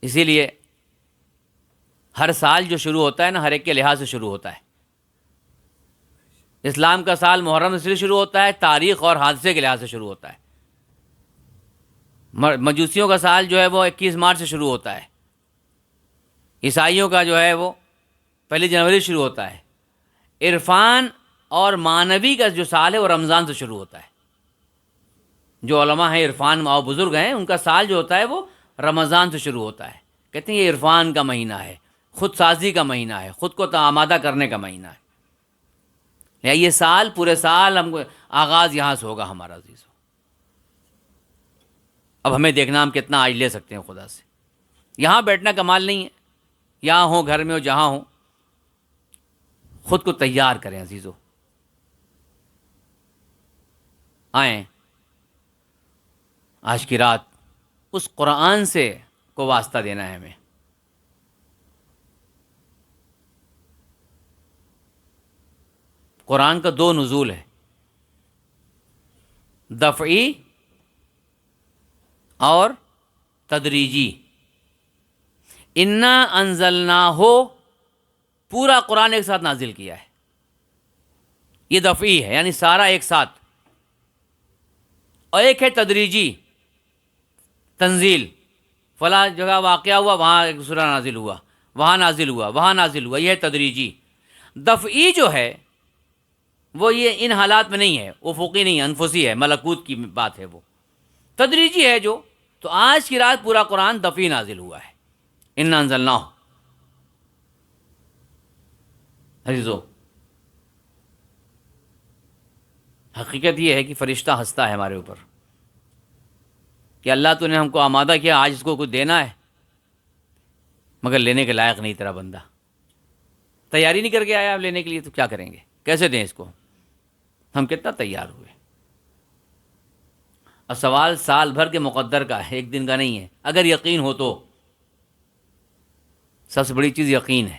S2: اسی لیے ہر سال جو شروع ہوتا ہے نا، ہر ایک کے لحاظ سے شروع ہوتا ہے. اسلام کا سال محرم سے شروع ہوتا ہے، تاریخ اور حادثے کے لحاظ سے شروع ہوتا ہے. مجوسیوں کا سال جو ہے وہ 21 مارچ سے شروع ہوتا ہے. عیسائیوں کا جو ہے وہ 1 جنوری شروع ہوتا ہے. عرفان اور معنوی کا جو سال ہے وہ رمضان سے شروع ہوتا ہے. جو علماء ہیں عرفان اور بزرگ ہیں، ان کا سال جو ہوتا ہے وہ رمضان سے شروع ہوتا ہے. کہتے ہیں یہ عرفان کا مہینہ ہے، خود سازی کا مہینہ ہے، خود کو آمادہ کرنے کا مہینہ ہے. یہ سال پورے سال ہم کو آغاز یہاں سے ہوگا ہمارا عزیزو. اب ہمیں دیکھنا ہم کتنا آج لے سکتے ہیں خدا سے. یہاں بیٹھنا کمال نہیں ہے، یہاں ہوں، گھر میں ہو، جہاں ہوں، خود کو تیار کریں عزیزو. آئیں آج کی رات اس قرآن سے کو واسطہ دینا ہے ہمیں. قرآن کا 2 نزول ہے، دفعی اور تدریجی. انا انزلناہ پورا قرآن ایک ساتھ نازل کیا ہے. یہ دفعی ہے، یعنی سارا ایک ساتھ. اور ایک ہے تدریجی تنزیل، فلاں جگہ واقعہ ہوا، وہاں ایک سورہ نازل ہوا، وہاں نازل ہوا، وہاں نازل ہوا. یہ ہے تدریجی. دفعی جو ہے وہ یہ ان حالات میں نہیں ہے، افقی نہیں ہے، انفسی ہے، ملکوت کی بات ہے. وہ تدریجی ہے جو. تو آج کی رات پورا قرآن دفعی نازل ہوا ہے. انا انزلناہ. عزیزو، حقیقت یہ ہے کہ فرشتہ ہنستا ہے ہمارے اوپر کہ اللہ تو نے ہم کو آمادہ کیا، آج اس کو کچھ دینا ہے، مگر لینے کے لائق نہیں تیرا بندہ. تیاری نہیں کر کے آیا اب لینے کے لیے، تو کیا کریں گے، کیسے دیں اس کو. ہم کتنا تیار ہوئے. اور سوال سال بھر کے مقدر کا ہے، ایک دن کا نہیں ہے. اگر یقین ہو تو. سب سے بڑی چیز یقین ہے،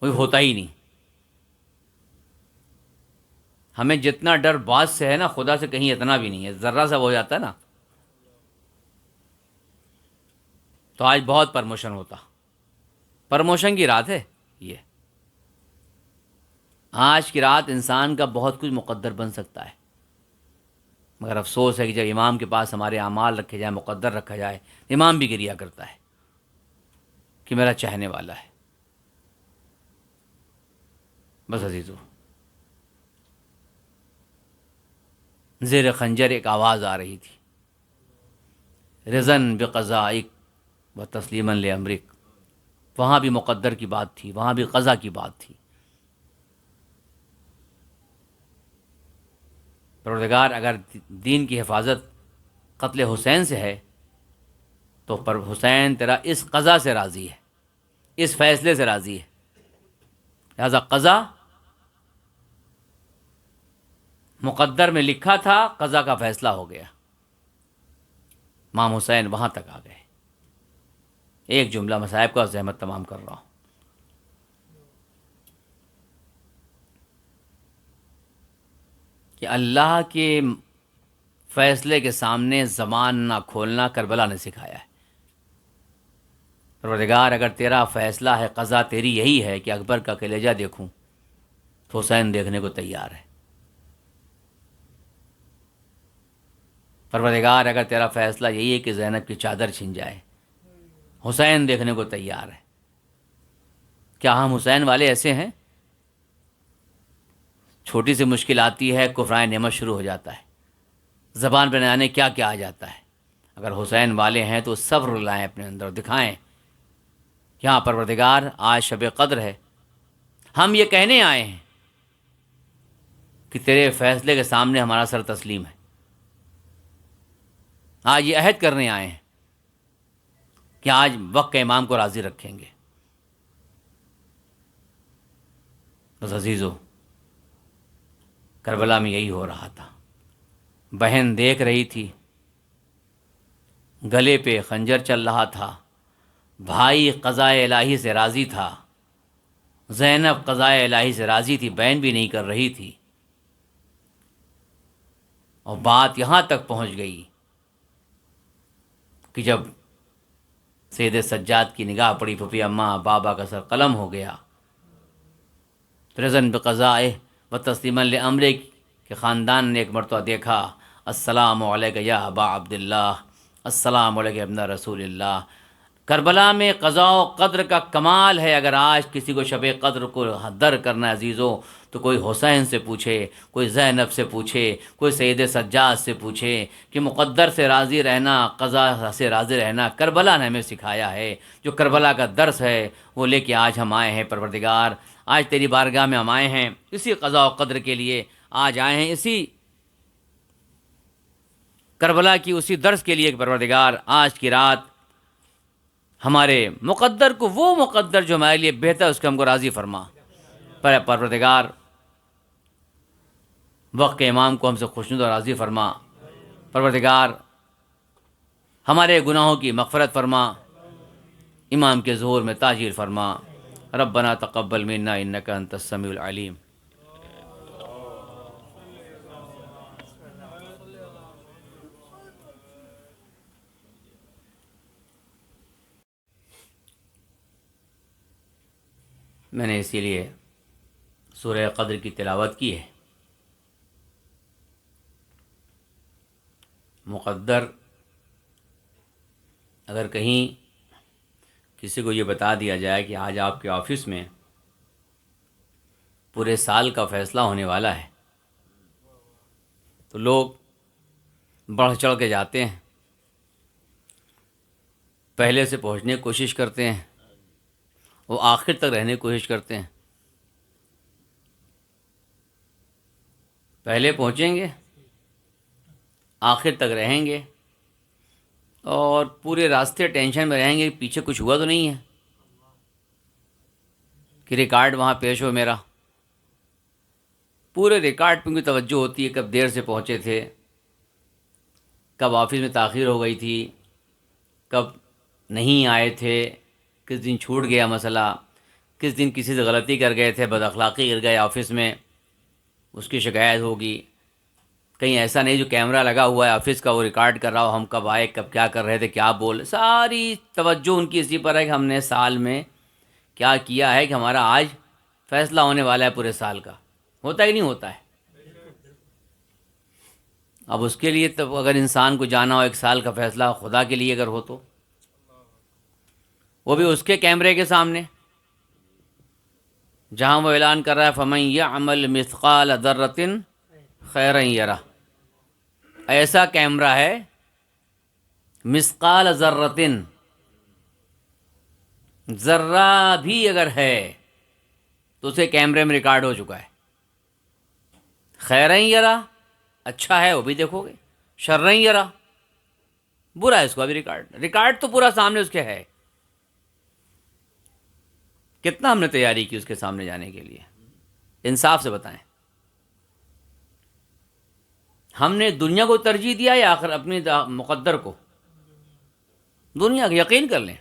S2: کوئی ہوتا ہی نہیں. ہمیں جتنا ڈر باز سے ہے نا، خدا سے کہیں اتنا بھی نہیں ہے. ذرہ سا ہو جاتا ہے نا تو آج بہت پرموشن ہوتا. پرموشن کی رات ہے یہ. آج کی رات انسان کا بہت کچھ مقدر بن سکتا ہے، مگر افسوس ہے کہ جب امام کے پاس ہمارے اعمال رکھے جائیں، مقدر رکھا جائے، امام بھی گریا کرتا ہے کہ میرا چاہنے والا ہے. بس عزیزو، زیر خنجر ایک آواز آ رہی تھی، رضن بقضائک و تسلیما لامرک. وہاں بھی مقدر کی بات تھی، وہاں بھی قضا کی بات تھی. پروردگار اگر دین کی حفاظت قتل حسین سے ہے تو پر حسین تیرا اس قضا سے راضی ہے، اس فیصلے سے راضی ہے. لہذا قضا مقدر میں لکھا تھا، قضا کا فیصلہ ہو گیا. امام حسین وہاں تک آ گئے. ایک جملہ مصائب کا زحمت تمام کر رہا ہوں. کہ اللہ کے فیصلے کے سامنے زبان نہ کھولنا کربلا نے سکھایا ہے. پروردگار اگر تیرا فیصلہ ہے، قضا تیری یہی ہے کہ اکبر کا کلیجہ دیکھوں، تو حسین دیکھنے کو تیار ہے. پروردگار اگر تیرا فیصلہ یہی ہے کہ زینب کی چادر چھن جائے، حسین دیکھنے کو تیار ہے. کیا ہم حسین والے ایسے ہیں؟ چھوٹی سی مشکل آتی ہے، کفران نعمت شروع ہو جاتا ہے، زبان پہ نہ آنے کیا کیا آ جاتا ہے. اگر حسین والے ہیں تو صبر لائیں اپنے اندر، دکھائیں کہ ہاں پروردگار آج شب قدر ہے، ہم یہ کہنے آئے ہیں کہ تیرے فیصلے کے سامنے ہمارا سر تسلیم ہے. آج یہ عہد کرنے آئے ہیں کہ آج وقت کے امام کو راضی رکھیں گے. بس عزیزو، کربلا میں یہی ہو رہا تھا. بہن دیکھ رہی تھی، گلے پہ خنجر چل رہا تھا. بھائی قضائے الہی سے راضی تھا، زینب قضائے الہی سے راضی تھی، بہن بھی نہیں کر رہی تھی. اور بات یہاں تک پہنچ گئی کہ جب سید سجاد کی نگاہ پڑی پھپھی اماں بابا کا سر قلم ہو گیا. رضن بقضائے و تسلیما لامرک کے خاندان نے ایک مرتبہ دیکھا، السلام علیک یا ابا عبداللہ، السلام علیک ابن رسول اللہ. کربلا میں قضاء و قدر کا کمال ہے. اگر آج کسی کو شب قدر کو در کرنا ہے عزیزو، تو کوئی حسین سے پوچھے، کوئی زینب سے پوچھے، کوئی سید سجاد سے پوچھے کہ مقدر سے راضی رہنا، قضا سے راضی رہنا کربلا نے ہمیں سکھایا ہے. جو کربلا کا درس ہے وہ لے کے آج ہم آئے ہیں. پروردگار آج تیری بارگاہ میں ہم آئے ہیں اسی قضاء و قدر کے لیے، آج آئے ہیں اسی کربلا کی اسی درس کے لیے کہ پروردگار آج کی رات ہمارے مقدر کو، وہ مقدر جو ہمارے لیے بہتر ہے، اس کو ہم کو راضی فرما. پروردگار وقت کے امام کو ہم سے خوشنود اور راضی فرما. پروردگار ہمارے گناہوں کی مغفرت فرما، امام کے ظہور میں تاجیل فرما. ربنا تقبل منا انک انت السمیع العلیم. میں نے اسی لیے سورہ قدر کی تلاوت کی ہے. مقدر اگر کہیں کسی کو یہ بتا دیا جائے کہ آج آپ کے آفس میں پورے سال کا فیصلہ ہونے والا ہے تو لوگ بڑھ چڑھ کے جاتے ہیں، پہلے سے پہنچنے کی کوشش کرتے ہیں، وہ آخر تک رہنے کی کوشش کرتے ہیں. پہلے پہنچیں گے، آخر تک رہیں گے، اور پورے راستے ٹینشن میں رہیں گے کہ پیچھے کچھ ہوا تو نہیں ہے کہ ریکارڈ وہاں پیش ہو میرا. پورے ریکارڈ پہ ان کی توجہ ہوتی ہے، کب دیر سے پہنچے تھے، کب آفس میں تاخیر ہو گئی تھی، کب نہیں آئے تھے، کس دن چھوٹ گیا مسئلہ، کس دن کسی سے غلطی کر گئے تھے، بد اخلاقی کر گئے آفس میں، اس کی شکایت ہوگی. کہیں ایسا نہیں جو کیمرہ لگا ہوا ہے آفس کا وہ ریکارڈ کر رہا ہو ہم کب آئے، کب کیا کر رہے تھے، کیا بول. ساری توجہ ان کی اسی پر ہے کہ ہم نے سال میں کیا کیا ہے، کہ ہمارا آج فیصلہ ہونے والا ہے پورے سال کا. ہوتا ہی نہیں ہوتا ہے. اب اس کے لیے تب اگر انسان کو جانا ہو ایک سال کا فیصلہ خدا کے لیے اگر ہو تو وہ بھی اس کے کیمرے کے سامنے جہاں وہ اعلان کر رہا ہے فَمَن يَعْمَلْ مِثْقَالَ ذَرَّةٍ خَيْرًا يَرَهُ. ایسا کیمرہ ہے مثقال ذرۃ، ذرہ بھی اگر ہے تو اسے کیمرے میں ریکارڈ ہو چکا ہے. خیرًا یرا، اچھا ہے وہ بھی دیکھو گے، شرًا یرا، برا ہے اس کا بھی ریکارڈ تو پورا سامنے اس کے ہے. کتنا ہم نے تیاری کی اس کے سامنے جانے کے لیے، انصاف سے بتائیں. ہم نے دنیا کو ترجیح دیا یا آخر اپنی مقدر کو؟ دنیا کو. یقین کر لیں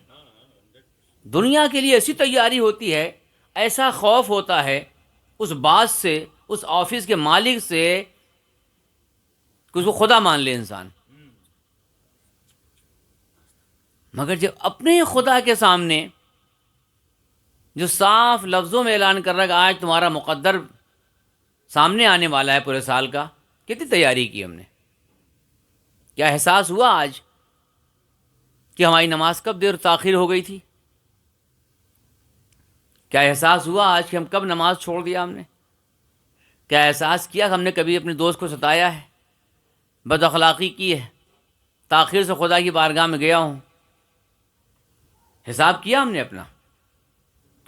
S2: دنیا کے لیے ایسی تیاری ہوتی ہے، ایسا خوف ہوتا ہے اس باس سے، اس آفس کے مالک سے کہ اس کو خدا مان لے انسان. مگر جب اپنے خدا کے سامنے جو صاف لفظوں میں اعلان کر رہا ہے کہ آج تمہارا مقدر سامنے آنے والا ہے پورے سال کا، کتنی تیاری کی ہم نے. کیا احساس ہوا آج کہ ہماری نماز کب دیر تاخیر ہو گئی تھی؟ کیا احساس ہوا آج کہ ہم کب نماز چھوڑ دیا ہم نے؟ کیا احساس کیا کہ ہم نے کبھی اپنے دوست کو ستایا ہے، بد اخلاقی کی ہے، تاخیر سے خدا کی بارگاہ میں گیا ہوں؟ حساب کیا ہم نے اپنا؟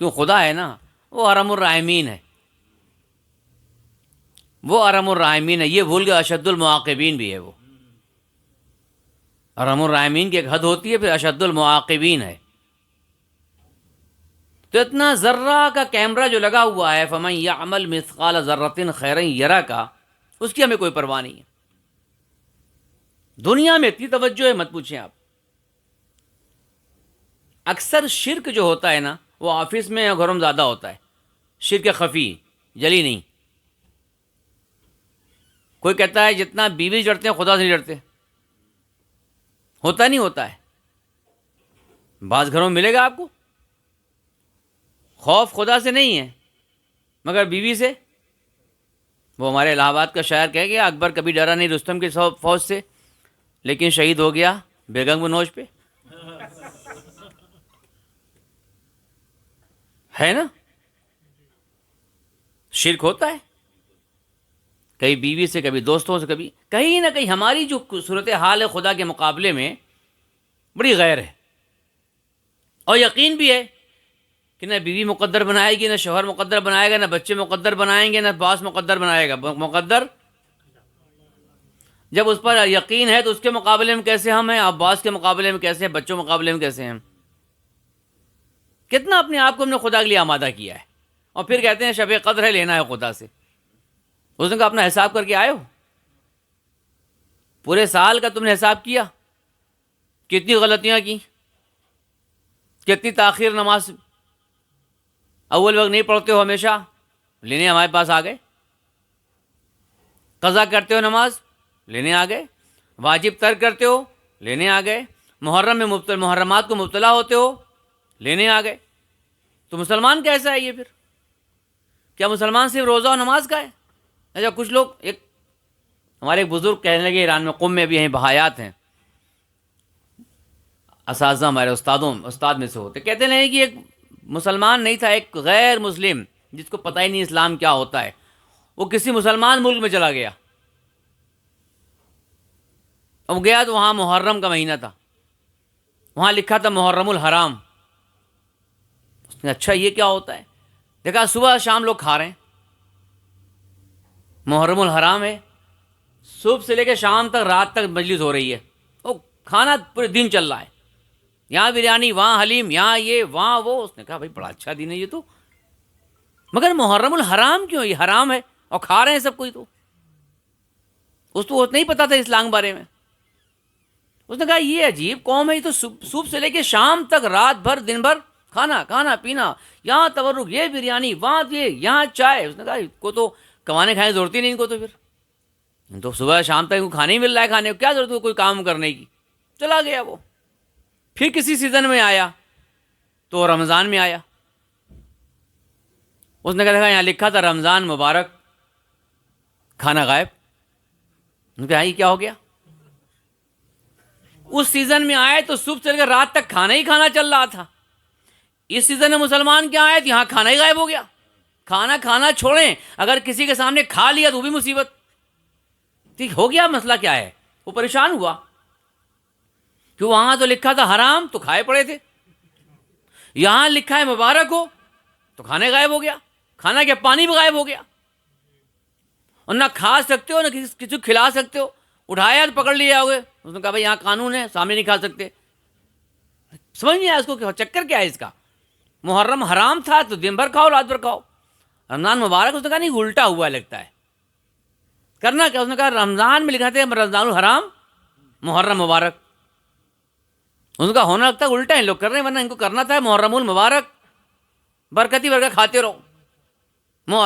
S2: کیوں خدا ہے نا، وہ ارحم الراحمین ہے، وہ ارحم الراحمین ہے. یہ بھول گیا اشد المعاقبین بھی ہے. وہ ارحم الراحمین کی ایک حد ہوتی ہے، پھر اشد المعاقبین ہے. تو اتنا ذرہ کا کیمرہ جو لگا ہوا ہے فَمَن يَعْمَلْ مِثْقَالَ ذَرَّةٍ خَيْرًا يَرَهُ کا، اس کی ہمیں کوئی پرواہ نہیں ہے. دنیا میں اتنی توجہ ہے مت پوچھیں آپ. اکثر شرک جو ہوتا ہے نا وہ آفس میں یا گھروں میں زیادہ ہوتا ہے. شرک خفی، جلی نہیں. کوئی کہتا ہے جتنا بیوی ڈرتے ہیں خدا سے نہیں ڈرتے. ہوتا نہیں ہوتا ہے. بعض گھروں میں ملے گا آپ کو خوف خدا سے نہیں ہے مگر بیوی سے. وہ ہمارے الہ آباد کا شاعر کہہ گیا اکبر کبھی ڈرا نہیں رستم کی فوج سے، لیکن شہید ہو گیا بیگم بنوش پہ. ہے نا، شرک ہوتا ہے کبھی بیوی سے، کبھی دوستوں سے، کبھی کہیں نہ کہیں ہماری جو صورت حال ہے خدا کے مقابلے میں بڑی غیر ہے. اور یقین بھی ہے کہ نہ بیوی مقدر بنائے گی، نہ شوہر مقدر بنائے گا، نہ بچے مقدر بنائیں گے، نہ باس مقدر بنائے گا. مقدر جب اس پر یقین ہے تو اس کے مقابلے میں کیسے ہم ہیں، آپ باس کے مقابلے میں کیسے ہیں، بچوں کے مقابلے میں کیسے ہیں. کتنا اپنے آپ کو ہم نے خدا کے لیے آمادہ کیا ہے. اور پھر کہتے ہیں شب قدر ہے، لینا ہے خدا سے. اس نے کہا اپنا حساب کر کے آئے ہو؟ پورے سال کا تم نے حساب کیا؟ کتنی غلطیاں کی، کتنی تاخیر نماز، اول وقت نہیں پڑھتے ہو ہمیشہ، لینے ہمارے پاس آ گئے. قضا کرتے ہو نماز، لینے آ گئے. واجب ترک کرتے ہو، لینے آ گئے. محرم میں محرمات کو مبتلا ہوتے ہو، لینے آ گئے. تو مسلمان کیسا ہے یہ پھر کیا مسلمان صرف روزہ اور نماز کا ہے؟ اچھا کچھ لوگ، ہمارے ایک بزرگ کہنے لگے، ایران میں قم میں بھی ہیں بہایات ہیں، اساتذہ ہمارے استاد میں سے ہوتے، کہتے نہیں کہ ایک مسلمان نہیں تھا، ایک غیر مسلم جس کو پتہ ہی نہیں اسلام کیا ہوتا ہے، وہ کسی مسلمان ملک میں چلا گیا، اب گیا تو وہاں محرم کا مہینہ تھا، وہاں لکھا تھا محرم الحرام. اس نے اچھا یہ کیا ہوتا ہے، دیکھا صبح شام لوگ کھا رہے ہیں، محرم الحرام ہے، صبح سے لے کے شام تک، رات تک مجلس ہو رہی ہے، وہ کھانا پورے دن چل رہا ہے، یہاں بریانی، وہاں حلیم، یہاں یہ وہاں وہ. اس نے کہا بھائی بڑا اچھا دن ہے یہ تو، مگر محرم الحرام کیوں، یہ حرام ہے اور کھا رہے ہیں سب کوئی، تو اس کو نہیں پتا تھا اسلام کے بارے میں. اس نے کہا یہ عجیب قوم ہے، یہ تو صبح سے لے کے شام تک، رات بھر دن بھر کھانا پینا، یہاں تورک، یہ بریانی، وہاں یہ، یہاں چائے. اس نے کہا کو تو کمانے کھانے کی ضرورت ہی نہیں، ان کو تو صبح شام تک ان کو کھانے ہی مل رہا ہے، کھانے کو کیا ضرورت ہے کوئی کام کرنے کی. چلا گیا وہ. پھر کسی سیزن میں آیا تو رمضان میں آیا، اس نے کہا یہاں لکھا تھا رمضان مبارک، کھانا غائب. ان کے یہ کیا ہو گیا، اس سیزن میں آئے تو صبح سے لے کر رات تک کھانا ہی کھانا چل رہا تھا، اس سیزن میں مسلمان کیا آئے تو یہاں کھانا ہی غائب ہو گیا. کھانا چھوڑیں، اگر کسی کے سامنے کھا لیا تو وہ بھی مصیبت. ٹھیک ہو گیا، مسئلہ کیا ہے، وہ پریشان ہوا کہ وہاں تو لکھا تھا حرام تو کھائے پڑے تھے، یہاں لکھا ہے مبارک ہو تو کھانے غائب ہو گیا، کھانا کیا پانی بھی غائب ہو گیا، اور نہ کھا سکتے ہو نہ کسی کو کھلا سکتے ہو. اٹھایا تو پکڑ لیا ہوگے. اس نے کہا بھائی یہاں قانون ہے، سامنے نہیں کھا سکتے. سمجھ نہیں آیا اس کو چکر کیا ہے اس کا. محرم حرام تھا تو دن بھر کھاؤ رات بھر کھاؤ، رمضان مبارک. اس نے کہا نہیں الٹا ہوا لگتا ہے، کرنا کیا. اس نے کہا رمضان میں لکھا تھا رمضان الحرام محرم مبارک. اس نے کہا ہونا لگتا ہے الٹا ان لوگ کر رہے ہیں، ورنہ ان کو کرنا تھا محرم المبارک، برکتی برکت کھاتے رہو،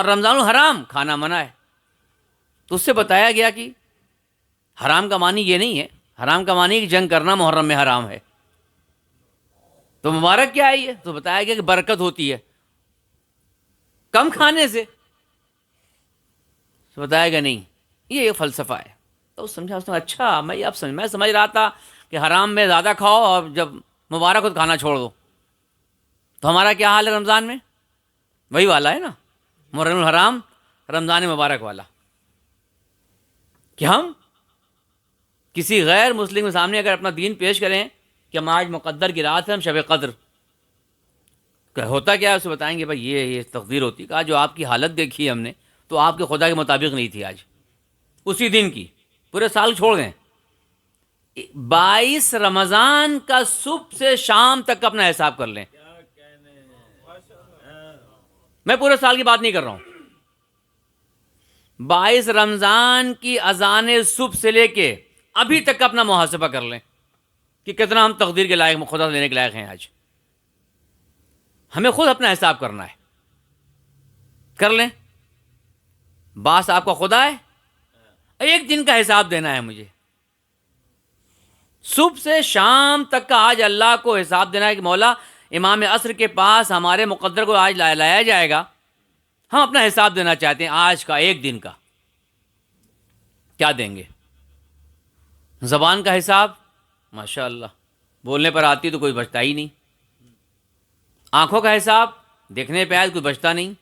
S2: رمضان الحرام کھانا منع ہے. تو اس سے بتایا گیا کہ حرام کا معنی یہ نہیں ہے، حرام کا معنی کہ جنگ کرنا محرم میں حرام ہے. تو مبارک کیا ہے یہ، تو بتایا گیا کہ برکت ہوتی ہے کم کھانے سے. تو بتایا گیا نہیں یہ فلسفہ ہے. تو سمجھا اس نے، اچھا میں سمجھ رہا تھا کہ حرام میں زیادہ کھاؤ اور جب مبارک ہو تو کھانا چھوڑ دو. تو ہمارا کیا حال ہے رمضان میں، وہی والا ہے نا، محرم الحرام رمضان مبارک والا، کہ ہم کسی غیر مسلم کے سامنے اگر اپنا دین پیش کریں کہ ہم آج مقدر کی رات ہے، ہم شب قدر، ہوتا کیا ہے اسے بتائیں گے بھائی یہ تقدیر ہوتی. کہا جو آپ کی حالت دیکھی ہم نے تو آپ کے خدا کے مطابق نہیں تھی آج، اسی دن کی، پورے سال چھوڑ گئے. 22 رمضان کا صبح سے شام تک کا اپنا حساب کر لیں. میں پورے سال کی بات نہیں کر رہا ہوں، 22 رمضان کی اذان صبح سے لے کے ابھی تک کا اپنا محاسبہ کر لیں کہ کتنا ہم تقدیر کے لائق، خدا لینے کے لائق ہیں. آج ہمیں خود اپنا حساب کرنا ہے، کر لیں. باس آپ کا خدا ہے، ایک دن کا حساب دینا ہے مجھے، صبح سے شام تک کا آج اللہ کو حساب دینا ہے کہ مولا امام عصر کے پاس ہمارے مقدر کو آج لایا جائے گا، ہم اپنا حساب دینا چاہتے ہیں آج کا، ایک دن کا. کیا دیں گے؟ زبان کا حساب، ماشاء اللہ بولنے پر آتی تو کوئی بچتا ہی نہیں. آنکھوں کا حساب، دیکھنے پہ آئے کوئی بچتا نہیں.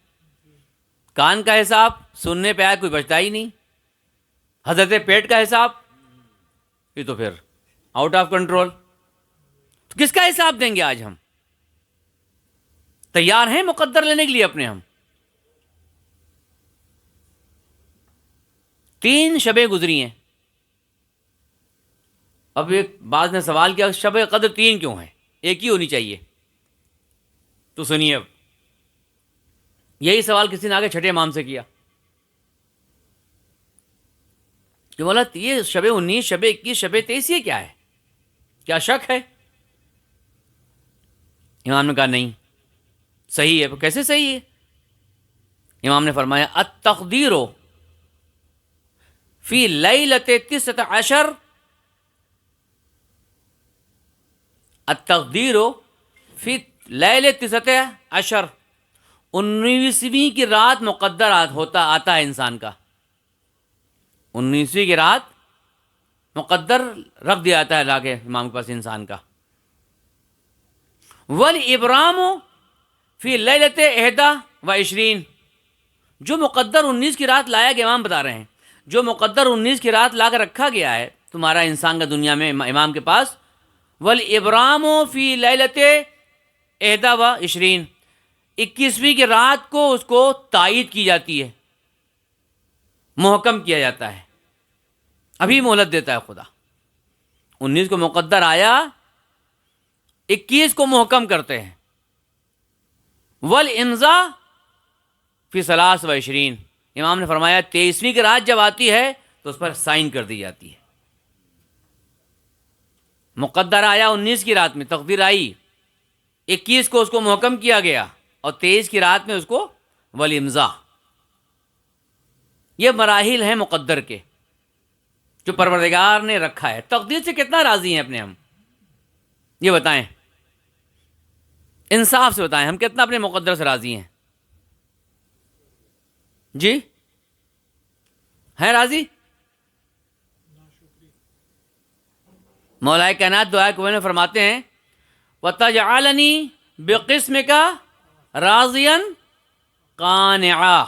S2: کان کا حساب، سننے پہ آئے کوئی بچتا ہی نہیں. حضرت پیٹ کا حساب، یہ تو پھر آؤٹ آف کنٹرول. کس کا حساب دیں گے آج ہم؟ تیار ہیں مقدر لینے کے لیے اپنے ہم؟ 3 شبیں گزری ہیں. اب ایک بعض نے سوال کیا شب قدر 3 کیوں ہیں، ایک ہی ہونی چاہیے. تو سنیے، اب یہی سوال کسی نے آگے چھٹے امام سے کیا کہ بولا یہ شب 19، شب 21، شب 23 یہ کیا ہے، کیا شک ہے؟ امام نے کہا نہیں صحیح ہے. کیسے صحیح ہے؟ امام نے فرمایا التقدیر فی لیلۃ 19، التقدیر فی لیلۃ 19، 19ویں کی رات مقدر آتا ہے انسان کا. 19ویں کی رات مقدر رکھ دیا جاتا ہے اللہ کے امام کے پاس انسان کا. والابرام فی لیلۃ 21، جو مقدر 19 کی رات لایا گیا، امام بتا رہے ہیں جو مقدر 19 کی رات لا کر رکھا گیا ہے تمہارا انسان کا دنیا میں امام کے پاس. والابرام فی لیلۃ 21، 21ویں کی رات کو اس کو تائید کی جاتی ہے، محکم کیا جاتا ہے، ابھی مہلت دیتا ہے خدا. 19 کو مقدر آیا، 21 کو محکم کرتے ہیں. والامضاء فی 23، امام نے فرمایا 23ویں کی رات جب آتی ہے تو اس پر سائن کر دی جاتی ہے. مقدر آیا 19 کی رات میں، تقدیر آئی، 21 کو اس کو محکم کیا گیا، اور 23 کی رات میں اس کو والامضاء. یہ مراحل ہیں مقدر کے جو پروردگار نے رکھا ہے. تقدیر سے کتنا راضی ہیں اپنے ہم؟ یہ بتائیں، انصاف سے بتائیں، ہم کتنا اپنے مقدر سے راضی ہیں؟ جی ہیں راضی؟ مولا کائنات دعا کو میں فرماتے ہیں وَتَجْعَلَنِي بِقِسْمِكَ رَاضِيًا قَانِعًا.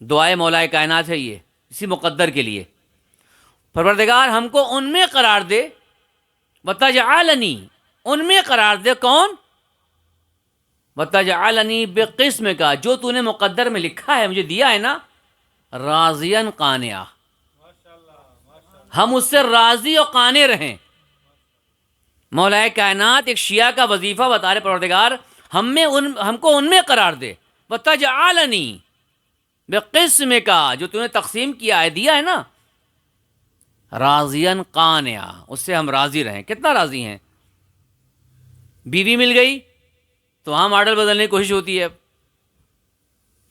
S2: دعائے مولا کائنات ہے یہ اسی مقدر کے لیے. پروردگار ہم کو ان میں قرار دے، وَتَجْعَلَنِي ان میں قرار دے. کون؟ وَتَجْعَلَنِي بِقِسْمِكَ جو تو نے مقدر میں لکھا ہے، مجھے دیا ہے نا، راضیاً قانعا، ہم اس سے راضی اور قانع رہیں. مولا کائنات ایک شیعہ کا وظیفہ بتا رہے پروردگار ہم کو ان میں قرار دے. وَتَجْعَلَنِي بِقِسْمِكَ جو تو نے تقسیم کیا ہے، دیا ہے نا، راضیاً قانعا، اس سے ہم راضی رہیں. کتنا راضی ہیں؟ بیوی مل گئی تو وہاں ماڈل بدلنے کی کوشش ہوتی ہے،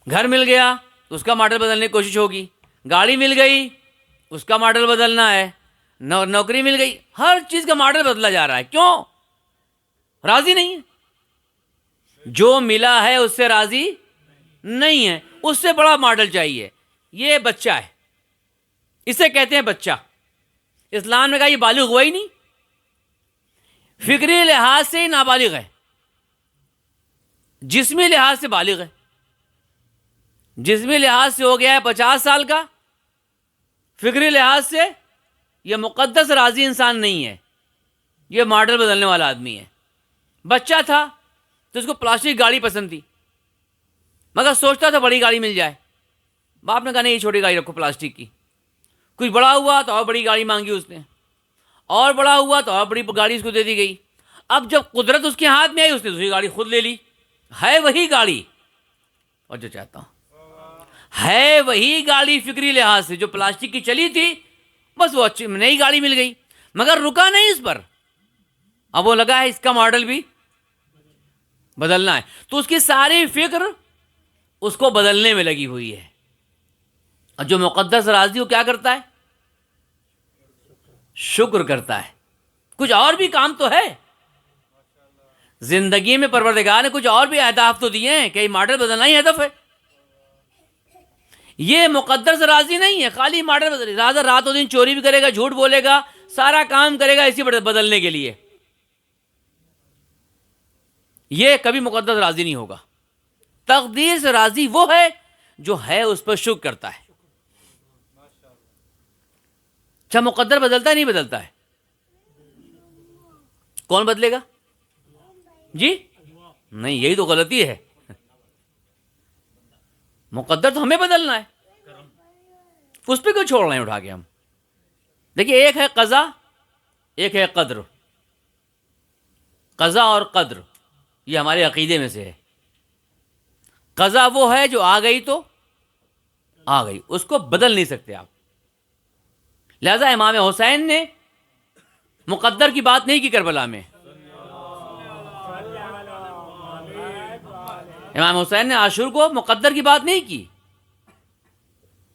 S2: گھر مل گیا تو اس کا ماڈل بدلنے کی کوشش ہوگی، گاڑی مل گئی اس کا ماڈل بدلنا ہے، نوکری مل گئی، ہر چیز کا ماڈل بدلا جا رہا ہے. کیوں؟ راضی نہیں ہے. جو ملا ہے اس سے راضی نہیں ہے، اس سے بڑا ماڈل چاہیے. یہ بچہ ہے، اسے کہتے ہیں بچہ. اسلام نے کہا یہ بالغ ہوا ہی نہیں، فکری لحاظ سے ہی نابالغ ہے، جسمی لحاظ سے بالغ ہے. جسمی لحاظ سے ہو گیا ہے 50 سال کا، فکری لحاظ سے یہ مقدس راضی انسان نہیں ہے، یہ ماڈل بدلنے والا آدمی ہے. بچہ تھا تو اس کو پلاسٹک گاڑی پسند تھی، مگر سوچتا تھا بڑی گاڑی مل جائے. باپ نے کہا نہیں، یہ چھوٹی گاڑی رکھو پلاسٹک کی. کچھ بڑا ہوا تو اور بڑی گاڑی مانگی اس نے، اور بڑا ہوا تو اور بڑی گاڑی اس کو دے دی گئی. اب جب قدرت اس کے ہاتھ میں آئی اس نے دوسری گاڑی خود لے لی. ہے وہی گاڑی، اور جو چاہتا ہوں ہے وہی گاڑی فکری لحاظ سے جو پلاسٹک کی چلی تھی، بس وہ اچھی نئی گاڑی مل گئی، مگر رکا نہیں اس پر. اب وہ لگا ہے اس کا ماڈل بھی بدلنا ہے، تو اس کی ساری فکر اس کو بدلنے میں لگی ہوئی ہے. اور جو مقدس راضی وہ کیا کرتا ہے؟ شکر کرتا ہے. کچھ اور بھی کام تو ہے زندگی میں، پروردگار نے کچھ اور بھی اہداف تو دیے ہیں کہ یہ ماڈل بدلنا ہی ہدف ہے. یہ مقدر سے راضی نہیں ہے، خالی ماڈل بدل رہا، رات و دن چوری بھی کرے گا، جھوٹ بولے گا، سارا کام کرے گا اسی بدلنے کے لیے. یہ کبھی مقدس راضی نہیں ہوگا. تقدیر سے راضی وہ ہے جو ہے اس پر شکر کرتا ہے. اچھا، مقدر بدلتا ہے نہیں بدلتا ہے؟ کون بدلے گا؟ جی نہیں، یہی تو غلطی ہے. مقدر تو ہمیں بدلنا ہے، اس پہ کیوں چھوڑ رہے ہیں اٹھا کے ہم؟ دیکھیے، ایک ہے قضا، ایک ہے قدر. قضا اور قدر یہ ہمارے عقیدے میں سے ہے. قضا وہ ہے جو آ گئی تو آ گئی، اس کو بدل نہیں سکتے آپ. لہذا امام حسین نے مقدر کی بات نہیں کی کربلا میں. امام حسین نے عاشور کو مقدر کی بات نہیں کی.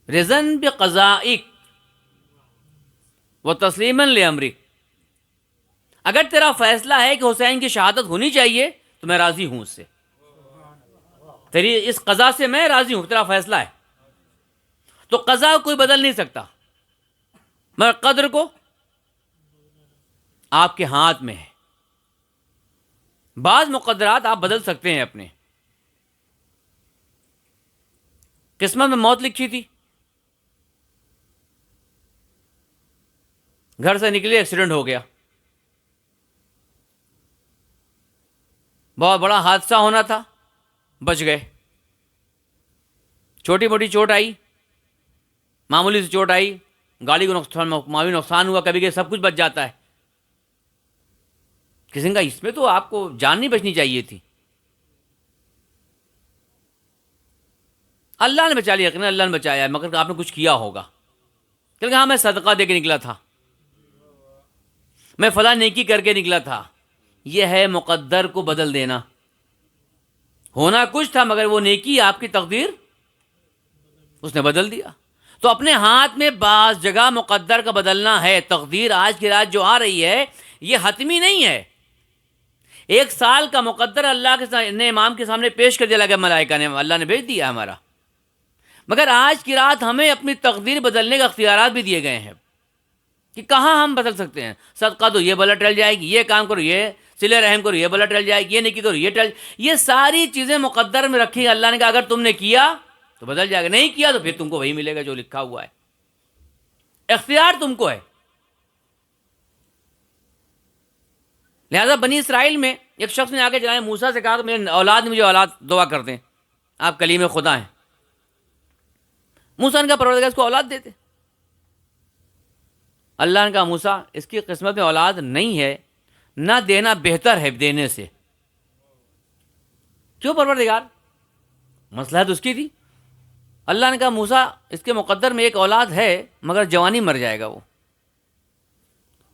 S2: رضن بقضائک و تسلیما لامرک، اگر تیرا فیصلہ ہے کہ حسین کی شہادت ہونی چاہیے تو میں راضی ہوں اس سے. تیری اس قضا سے میں راضی ہوں، تیرا فیصلہ ہے. تو قضا کوئی بدل نہیں سکتا، مگر قدر کو آپ کے ہاتھ میں ہے. بعض مقدرات آپ بدل سکتے ہیں اپنے. قسمت میں موت لکھی تھی، گھر سے نکلے ایکسیڈنٹ ہو گیا، بہت بڑا حادثہ ہونا تھا، بچ گئے. چھوٹی موٹی چوٹ آئی، معمولی سی چوٹ آئی، گاڑی کو معمولی نقصان ہوا، کبھی کبھی سب کچھ بچ جاتا ہے. کسی کا اس میں تو آپ کو جان نہیں بچنی چاہیے تھی. اللہ نے بچا لیا، یقینا اللہ نے بچایا ہے، مگر آپ نے کچھ کیا ہوگا. کہ ہاں میں صدقہ دے کے نکلا تھا، میں فلاں نیکی کر کے نکلا تھا. یہ ہے مقدر کو بدل دینا. ہونا کچھ تھا مگر وہ نیکی آپ کی تقدیر اس نے بدل دیا. تو اپنے ہاتھ میں بعض جگہ مقدر کا بدلنا ہے. تقدیر آج کی رات جو آ رہی ہے یہ حتمی نہیں ہے. 1 سال کا مقدر اللہ کے نے امام کے سامنے پیش کر دیا لگا، ملائکہ نے، اللہ نے بھیج دیا ہمارا. مگر آج کی رات ہمیں اپنی تقدیر بدلنے کا اختیارات بھی دیے گئے ہیں کہ کہاں ہم بدل سکتے ہیں. صدقہ دو، یہ بلا ٹل جائے گی. یہ کام کرو، یہ صلہ رحم کرو، یہ بلا ٹل جائے گی. یہ نیکی کرو، یہ ٹل. یہ ساری چیزیں مقدر میں رکھی. اللہ نے کہا اگر تم نے کیا تو بدل جائے گا، نہیں کیا تو پھر تم کو وہی ملے گا جو لکھا ہوا ہے. اختیار تم کو ہے. لہذا بنی اسرائیل میں ایک شخص نے آگے جناب موسیٰ سے کہا کہ میرے اولاد نے مجھے اولاد دعا کر دیں، آپ کلیم خدا ہیں. موسیٰ نے کہا پروردگار اس کو اولاد دیتے. اللہ نے کہا موسیٰ اس کی قسمت میں اولاد نہیں ہے، نہ دینا بہتر ہے دینے سے. کیوں پروردگار؟ مصلحت اس کی تھی. اللہ نے کہا موسیٰ اس کے مقدر میں ایک اولاد ہے مگر جوانی مر جائے گا، وہ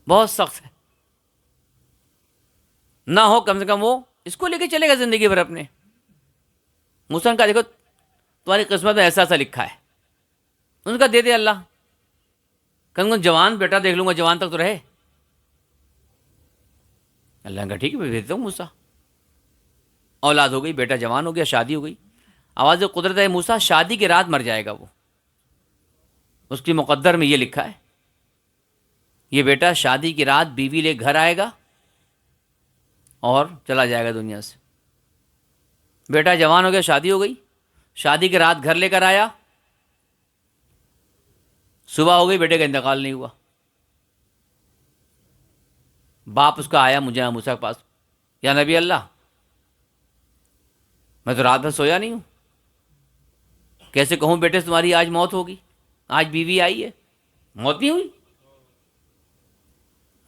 S2: بہت سخت ہے. نہ ہو کم سے کم وہ اس کو لے کے چلے گا زندگی بھر اپنے. موسیٰ نے کہا دیکھو تمہاری قسمت میں ایسا ایسا لکھا ہے. ان کا دے دے اللہ. کہ جوان بیٹا دیکھ لوں گا، جوان تک تو رہے. اللہ نے کہا ٹھیک ہے میں بھیجتا ہوں موسیٰ. اولاد ہو گئی، بیٹا جوان ہو گیا، شادی ہو گئی. آواز قدرت ہے موسیٰ شادی کی رات مر جائے گا وہ. اس کی مقدر میں یہ لکھا ہے یہ بیٹا شادی کی رات بیوی لے گھر آئے گا اور چلا جائے گا دنیا سے. بیٹا جوان ہو گیا، شادی ہو گئی، شادی کی رات گھر لے کر آیا، صبح ہو گئی، بیٹے کا انتقال نہیں ہوا. باپ اس کا آیا مجھے موسیٰ کے پاس، یا نبی اللہ میں تو رات بھر سویا نہیں ہوں، کیسے کہوں بیٹے سے تمہاری آج موت ہوگی، آج بیوی آئی ہے، موت نہیں ہوئی.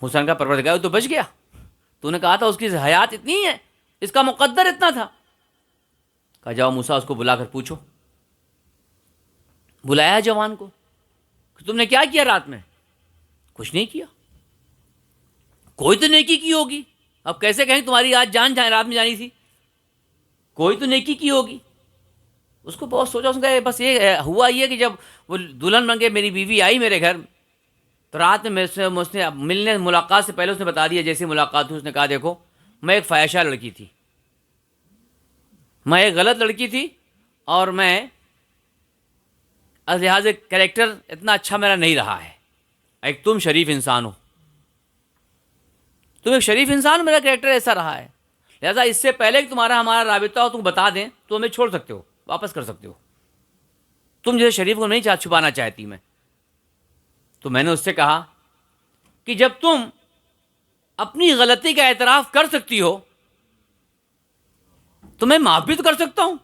S2: موسیٰ نے کہا پروردگار تو بچ گیا، تو نے کہا تھا اس کی حیات اتنی ہے، اس کا مقدر اتنا تھا. کہا جاؤ موسیٰ اس کو بلا کر پوچھو. بلایا جوان کو کہ تم نے کیا کیا رات میں؟ کچھ نہیں کیا. کوئی تو نیکی کی ہوگی. اب کیسے کہیں تمہاری آج جان رات میں جانی تھی، کوئی تو نیکی کی ہوگی. اس کو بہت سوچا، اس نے کہا بس یہ ہوا یہ کہ جب وہ دلہن بن کے میری بیوی آئی میرے گھر تو رات میں مجھ سے ملنے ملاقات سے پہلے اس نے بتا دیا جیسی ملاقات ہوئی. اس نے کہا دیکھو میں ایک فاحشہ لڑکی تھی، میں ایک غلط لڑکی تھی، اور میں از لحاظ کریکٹر اتنا اچھا میرا نہیں رہا ہے. ایک تم شریف انسان ہو، تم ایک شریف انسان ہو، میرا کریکٹر ایسا رہا ہے. لہٰذا اس سے پہلے کہ تمہارا ہمارا رابطہ ہو تم بتا دیں تو ہمیں چھوڑ سکتے ہو، واپس کر سکتے ہو. تم جیسے شریف کو نہیں چھپانا چاہتی میں. تو میں نے اس سے کہا کہ جب تم اپنی غلطی کا اعتراف کر سکتی ہو تو میں معاف بھی تو کر سکتا ہوں.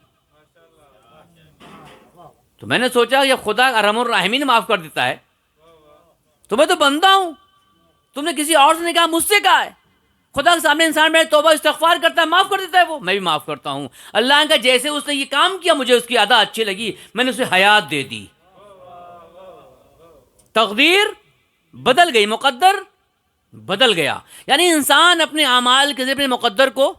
S2: تو میں نے سوچا یہ خدا ارحم الراحمین معاف کر دیتا ہے، تو میں تو بندہ ہوں. تم نے کسی اور سے نہیں کہا، مجھ سے کہا ہے. خدا کے سامنے انسان میں توبہ استغفار کرتا ہے، معاف کر دیتا ہے، وہ میں بھی معاف کرتا ہوں. اللہ کا جیسے اس نے یہ کام کیا مجھے اس کی ادا اچھی لگی، میں نے اسے حیات دے دی. تقدیر بدل گئی، مقدر بدل گیا. یعنی انسان اپنے اعمال کے ذریعے مقدر کو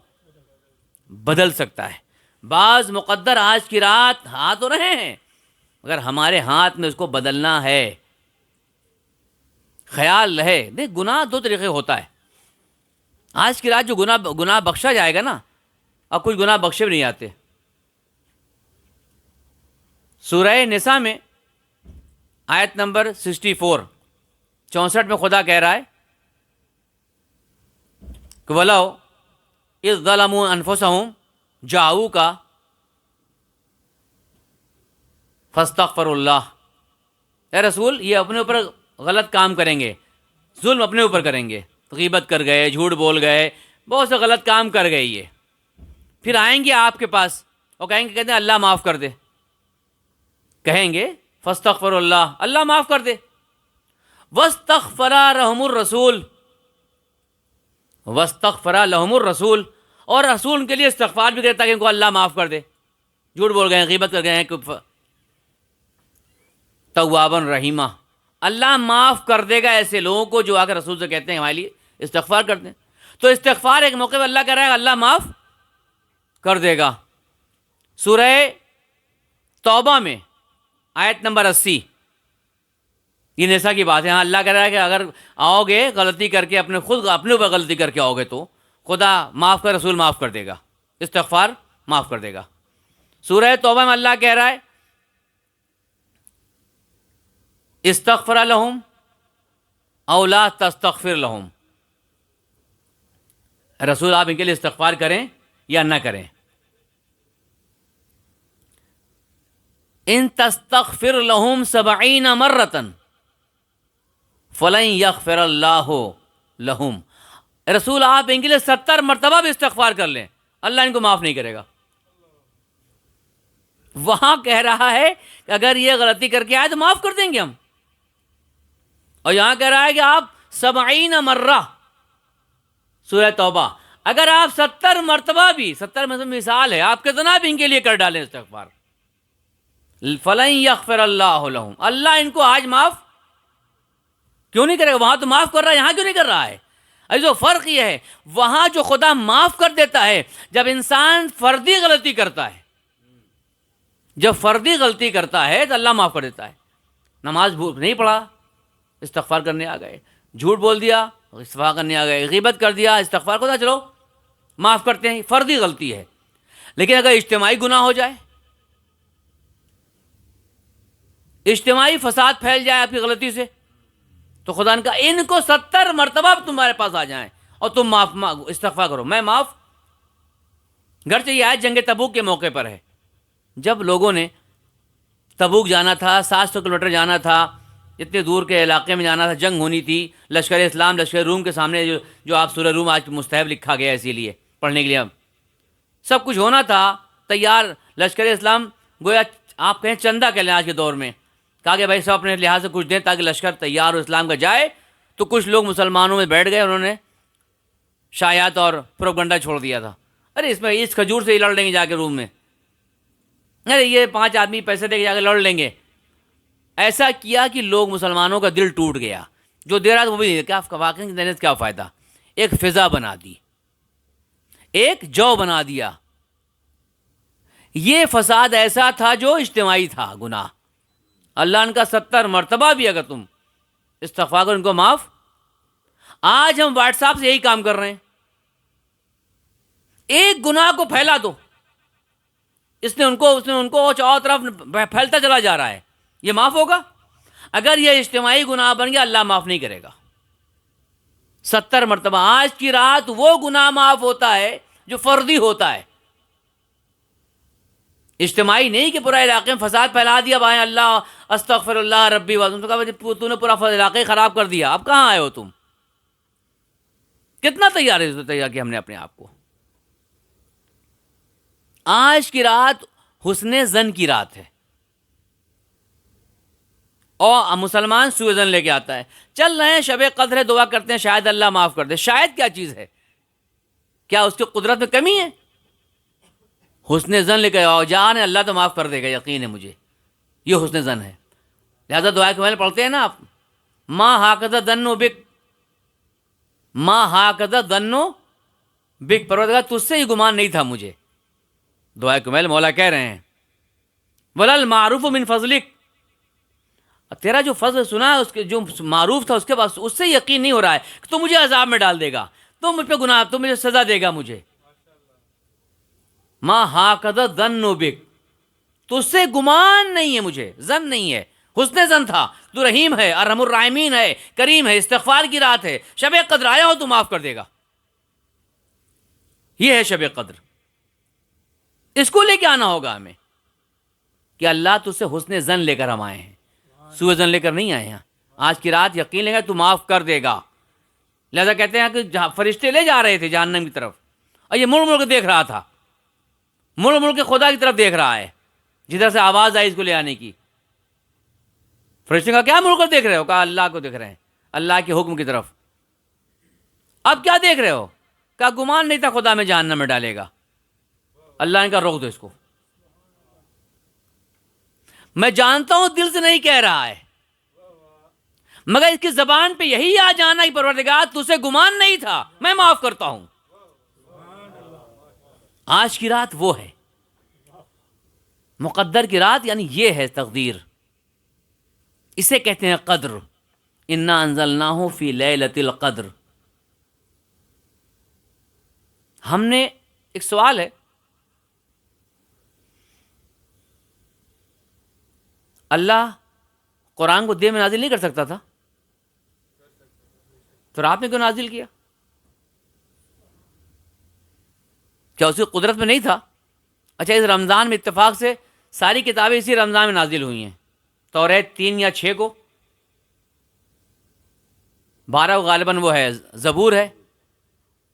S2: بدل سکتا ہے. بعض مقدر آج کی رات ہاتھ ہو رہے ہیں مگر ہمارے ہاتھ میں اس کو بدلنا ہے. خیال رہے دیکھ گناہ 2 طریقے ہوتا ہے. آج کی رات جو گناہ بخشا جائے گا نا، اب کچھ گناہ بخشے بھی نہیں آتے. سورہ نساء میں آیت نمبر 64 میں خدا کہہ رہا ہے کہ وَلَوْ اِذْ ظَلَمُوا أَنفُسَهُمْ جَاءُوكَ فَاسْتَغْفَرُوا اللَّهَ۔ اے رسول، یہ اپنے اوپر غلط کام کریں گے، ظلم اپنے اوپر کریں گے، غیبت کر گئے، جھوٹ بول گئے، بہت سے غلط کام کر گئے، یہ پھر آئیں گے آپ کے پاس اور کہیں گے، کہتے ہیں اللہ معاف کر دے، کہیں گے فاستغفروا اللہ، اللہ معاف کر دے، واستغفر لهم الرسول، واستغفر لهم الرسول، اور رسول ان کے لیے استغفار بھی کرے تاکہ ان کو اللہ معاف کر دے، جھوٹ بول گئے ہیں، غیبت کر گئے ہیں، توابا رحیمہ، اللہ معاف کر دے گا ایسے لوگوں کو جو آ کر رسول سے کہتے ہیں ہمارے لیے استغفار کرتے ہیں۔ تو استغفار ایک موقع پہ اللہ کہہ رہا ہے اللہ معاف کر دے گا۔ سورہ توبہ میں آیت نمبر 80، یہ نساء کی بات ہے، ہاں اللہ کہہ رہا ہے کہ اگر آؤ گے غلطی کر کے، اپنے اوپر غلطی کر کے آؤ گے تو خدا معاف کر، رسول معاف کر دے گا، استغفار معاف کر دے گا۔ سورہ توبہ میں اللہ کہہ رہا ہے استغفر لہم او لا تستغفر لہم، رسول آپ ان کے لیے استغفار کریں یا نہ کریں، ان تستغفر لہم 70 مرۃ فلن یغفر اللہ لہم، رسول آپ ان کے لیے 70 مرتبہ بھی استغفار کر لیں، اللہ ان کو معاف نہیں کرے گا۔ وہاں کہہ رہا ہے کہ اگر یہ غلطی کر کے آئے تو معاف کر دیں گے ہم، اور یہاں کہہ رہا ہے کہ آپ 70 مرہ، سورہ توبہ، اگر آپ 70 مرتبہ بھی، 70 مرتبہ مثال ہے، آپ کتنا بھی ان کے لیے کر ڈالیں استغفار، فلن یغفر اللہ لہم، اللہ ان کو آج معاف کیوں نہیں کرے گا؟ وہاں تو معاف کر رہا ہے، یہاں کیوں نہیں کر رہا ہے؟ جو فرق یہ ہے، وہاں جو خدا معاف کر دیتا ہے جب انسان فردی غلطی کرتا ہے، جب فردی غلطی کرتا ہے تو اللہ معاف کر دیتا ہے۔ نماز نہیں پڑھا، استغفار کرنے آ گئے، جھوٹ بول دیا، استغفار کرنے آ گئے، غیبت کر دیا، استغفار خدا چلو معاف کرتے ہیں، فردی غلطی ہے۔ لیکن اگر اجتماعی گناہ ہو جائے، اجتماعی فساد پھیل جائے آپ کی غلطی سے، تو خدا نے کہا ان کو 70 مرتبہ تمہارے پاس آ جائیں اور تم استغفار کرو، میں معاف۔ گرچہ یہ آیت جنگ تبوک کے موقع پر ہے، جب لوگوں نے تبوک جانا تھا، 700 کلومیٹر جانا تھا، اتنے دور کے علاقے میں جانا تھا، جنگ ہونی تھی، لشکر اسلام لشکر روم کے سامنے، جو آپ سورہ روم آج مستحب لکھا گیا ہے اسی لیے پڑھنے کے لیے، سب کچھ ہونا تھا تیار، لشکر اسلام گویا آپ کہیں چندہ کہہ لیں آج کے دور میں، کہا کہ بھائی سب اپنے لحاظ سے کچھ دیں تاکہ لشکر تیار ہو اسلام کا جائے، تو کچھ لوگ مسلمانوں میں بیٹھ گئے، انہوں نے شایعات اور پروپگنڈا چھوڑ دیا تھا، ارے اس کھجور سے ہی لڑ لیں گے جا کے روم میں، ارے یہ 5 آدمی پیسے دے کے جا کے لڑ لیں گے۔ ایسا کیا کہ لوگ مسلمانوں کا دل ٹوٹ گیا، جو دے رہا تھا وہ بھی نہیں، کیا واقعی دینے سے کیا فائدہ، ایک فضا بنا دی، ایک جو بنا دیا۔ یہ فساد ایسا تھا جو اجتماعی تھا گناہ، اللہ نے کا 70 مرتبہ بھی اگر تم استغفار کرو ان کو معاف۔ آج ہم واٹس ایپ سے یہی کام کر رہے ہیں، ایک گناہ کو پھیلا دو، اس نے ان کو چاروں طرف پھیلتا چلا جا رہا ہے، یہ معاف ہوگا؟ اگر یہ اجتماعی گناہ بن گیا اللہ معاف نہیں کرے گا۔ 70 مرتبہ آج کی رات وہ گناہ معاف ہوتا ہے جو فردی ہوتا ہے، اجتماعی نہیں کہ پورا علاقے میں فساد پھیلا دیا، بھائی اللہ استغفر اللہ ربی تو نے پورا علاقے خراب کر دیا، اب کہاں آئے ہو تم؟ کتنا تیار کیا ہم نے اپنے آپ کو۔ آج کی رات حسن زن کی رات ہے، اور مسلمان سوء ظن لے کے آتا ہے، چل رہے ہیں شب قدر ہے، دعا کرتے ہیں شاید اللہ معاف کر دے، شاید کیا چیز ہے؟ کیا اس کی قدرت میں کمی ہے؟ حسن زن لے کے آؤ، جان ہے اللہ تو معاف کر دے گا، یقین ہے مجھے، یہ حسن زن ہے۔ لہذا دعا کے میں پڑھتے ہیں نا آپ، ما ہاکذا ظنوا بک، ما ہاکذا ظنوا بک، پروردگار تجھ سے ہی گمان نہیں تھا مجھے۔ دعا کے محل مولا کہہ رہے ہیں وَلَا الْمَعْرُوفُ مِنْ فَضْلِكَ، تیرا جو فضل سنا ہے، اس کے جو معروف تھا اس کے بعد اس سے یقین نہیں ہو رہا ہے کہ تو مجھے عذاب میں ڈال دے گا، تو مجھ پہ گناہ، تو مجھے سزا دے گا مجھے۔ ما ہاکذا ظنوا بک، تو اس سے گمان نہیں ہے، مجھے ظن نہیں ہے، حسن ظن تھا، تو رحیم ہے، ارحم الراحمین ہے، کریم ہے، استغفار کی رات ہے، شب قدر آیا ہو تو معاف کر دے گا. یہ ہے شب قدر. اس کو لے کے آنا ہوگا ہمیں کہ اللہ تجھ سے حسن ظن لے کر ہم آئے ہیں، سوء ظن لے کر نہیں آئے ہیں. آج کی رات یقین لے گا تو معاف کر دے گا. لہذا کہتے ہیں کہ فرشتے لے جا رہے تھے جہنم کی طرف، اور یہ مڑ مڑ کے دیکھ رہا تھا، مڑ مڑ کے خدا کی طرف دیکھ رہا ہے جدھر سے آواز آئی اس کو لے آنے کی. فرشتے کا کیا مڑ کر دیکھ رہے ہو؟ کہا اللہ کو دیکھ رہے ہیں، اللہ کے حکم کی طرف. اب کیا دیکھ رہے ہو؟ کہا گمان نہیں تھا خدا میں جہنم میں ڈالے گا. اللہ نے کہا روک دو اس کو، میں جانتا ہوں دل سے نہیں کہہ رہا ہے، مگر اس کی زبان پہ یہی آ جانا کہ پروردگار تجھ سے گمان نہیں تھا، میں معاف کرتا ہوں. آج کی رات وہ ہے، مقدر کی رات، یعنی یہ ہے تقدیر. اسے کہتے ہیں قدر. انا انزلناہ فی لیلۃ القدر. ہم نے ایک سوال ہے، اللہ قرآن کو دیر میں نازل نہیں کر سکتا تھا تو رات میں کیوں نازل کیا؟ کیا اسی قدرت میں نہیں تھا؟ اچھا، اس رمضان میں اتفاق سے ساری کتابیں اسی رمضان میں نازل ہوئی ہیں. توریت 3 یا 6 کو، 12 کو غالباً وہ ہے زبور ہے،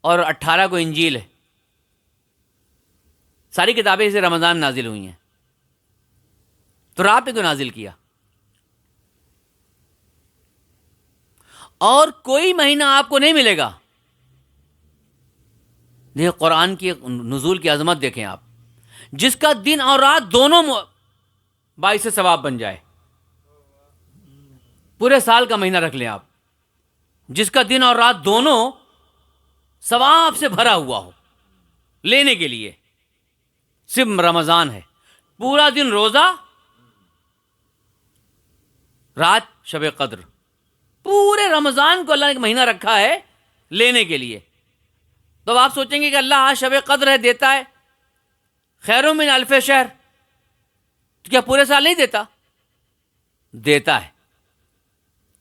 S2: اور 18 کو انجیل ہے. ساری کتابیں اسی رمضان میں نازل ہوئی ہیں، تو رات میں کیوں نازل کیا؟ اور کوئی مہینہ آپ کو نہیں ملے گا. دیکھیں قرآن کی نزول کی عظمت دیکھیں آپ، جس کا دن اور رات دونوں باعث ثواب بن جائے. پورے سال کا مہینہ رکھ لیں آپ، جس کا دن اور رات دونوں ثواب سے بھرا ہوا ہو لینے کے لیے. صرف رمضان ہے، پورا دن روزہ، رات شب قدر. پورے رمضان کو اللہ نے ایک مہینہ رکھا ہے لینے کے لیے. تو آپ سوچیں گے کہ اللہ آج شب قدر ہے دیتا ہے، خیر من الف شہر، تو کیا پورے سال نہیں دیتا؟ دیتا ہے.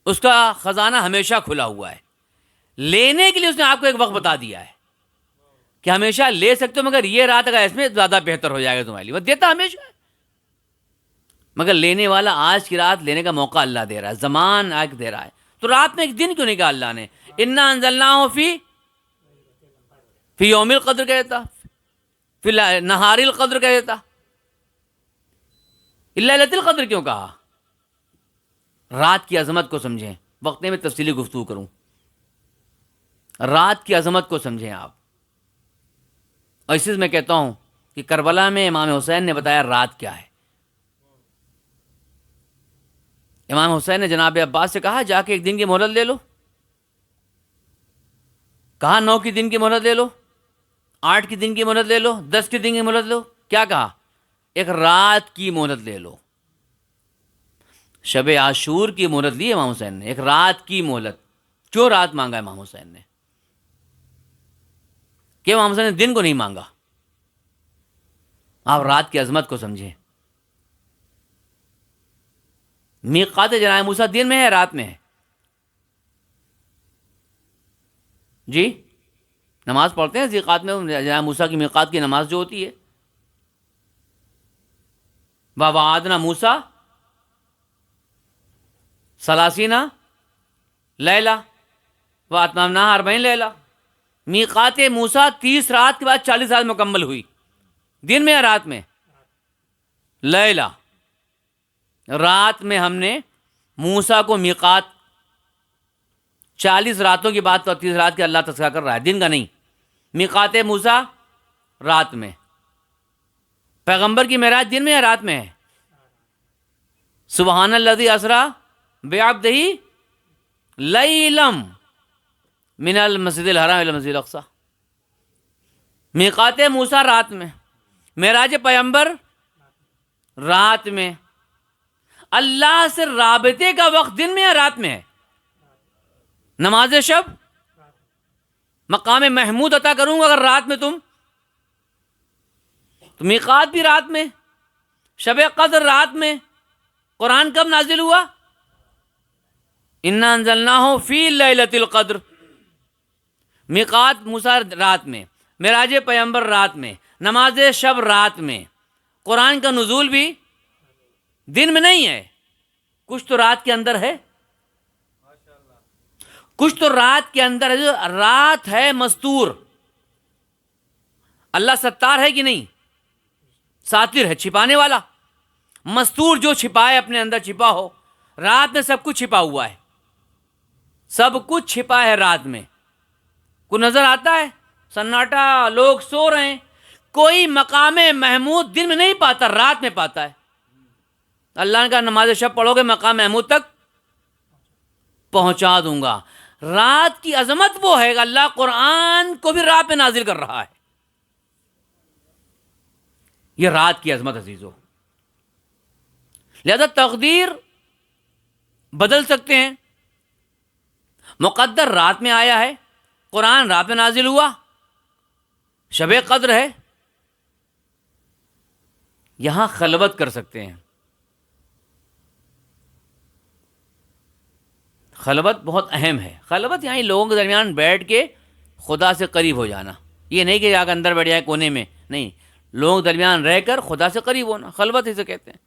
S2: اس کا خزانہ ہمیشہ کھلا ہوا ہے. لینے کے لیے اس نے آپ کو ایک وقت بتا دیا ہے کہ ہمیشہ لے سکتے ہو، مگر یہ رات اگر اس میں زیادہ بہتر ہو جائے گا تمہارے لیے. وہ دیتا ہمیشہ ہے، مگر لینے والا آج کی رات لینے کا موقع اللہ دے رہا ہے، زمان آج دے رہا ہے. تو رات میں ایک دن کیوں نہیں کہا اللہ نے؟ انا انزلناہ فی یوم القدر کہہ دیتا، فی نہار القدر کہہ دیتا. لیلۃ القدر کیوں کہا؟ رات کی عظمت کو سمجھیں. وقت میں تفصیلی گفتگو کروں. رات کی عظمت کو سمجھیں آپ. اور اسی سے میں کہتا ہوں کہ کربلا میں امام حسین نے بتایا رات کیا ہے. امام حسین نے جناب عباس سے کہا جا کے 1 دن کی مہلت لے لو. کہا 9 کی دن کی مہلت لے لو، 8 کی دن کی مہلت لے لو، 10 کی دن کی مہلت لو. کیا کہا؟ ایک رات کی مہلت لے لو. شب عاشور کی مہلت لی امام حسین نے، ایک رات کی مہلت. کیوں رات مانگا امام حسین نے؟ کہ امام حسین نے دن کو نہیں مانگا. آپ رات کی عظمت کو سمجھیں. میقات جناب موسیٰ دن میں ہے رات میں ہے؟ جی نماز پڑھتے ہیں میقات میں، جناب موسیٰ کی میقات کی نماز جو ہوتی ہے. وَوَعَدْنَا مُوسَىٰ 30 لیلہ وَأَتْمَمْنَاهَا 40 لیلہ. میقات موسیٰ 30 رات کے بعد 40 رات مکمل ہوئی. دن میں یا رات میں؟ لیلہ. رات میں ہم نے موسیٰ کو میقات 40 راتوں کی بات، تو 30 رات کے اللہ تذکرہ کر رہا ہے، دن کا نہیں. میقات موسیٰ رات میں. پیغمبر کی معراج دن میں یا رات میں ہے؟ سبحان الذی اسریٰ بعبدہ لیلا من المسجد الحرام الی المسجد الاقصی. میقات موسیٰ رات میں، معراج پیغمبر رات میں. اللہ سے رابطے کا وقت دن میں یا رات میں ہے؟ نماز شب، مقام محمود عطا کروں گا اگر رات میں تم، تو میقات بھی رات میں، شب قدر رات میں قرآن کب نازل ہوا؟ انا انزلناہ فی لیلۃ القدر، میقات موسیٰ رات میں، معراج پیغمبر رات میں، نماز شب رات میں۔ قرآن کا نزول بھی دن میں نہیں ہے، کچھ تو رات کے اندر ہے، کچھ تو رات کے اندر ہے۔ رات ہے مستور، اللہ ستار ہے کہ نہیں؟ ساتر ہے، چھپانے والا۔ مستور جو چھپائے، اپنے اندر چھپا ہو۔ رات میں سب کچھ چھپا ہوا ہے، سب کچھ چھپا ہے رات میں۔ کوئی نظر آتا ہے؟ سناٹا، لوگ سو رہے ہیں۔ کوئی مقام محمود دن میں نہیں پاتا، رات میں پاتا ہے۔ اللہ نے کہا نماز شب پڑھو گے مقام محمود تک پہنچا دوں گا۔ رات کی عظمت وہ ہے کہ اللہ قرآن کو بھی رات میں نازل کر رہا ہے۔ یہ رات کی عظمت عزیزو، لہذا تقدیر بدل سکتے ہیں۔ مقدر رات میں آیا ہے، قرآن رات میں نازل ہوا، شب قدر ہے، یہاں خلوت کر سکتے ہیں۔ خلوت بہت اہم ہے۔ خلوت یعنی لوگوں کے درمیان بیٹھ کے خدا سے قریب ہو جانا، یہ نہیں کہ جا کے اندر بیٹھ جائے کونے میں، نہیں، لوگوں کے درمیان رہ کر خدا سے قریب ہونا، خلوت اسے کہتے ہیں۔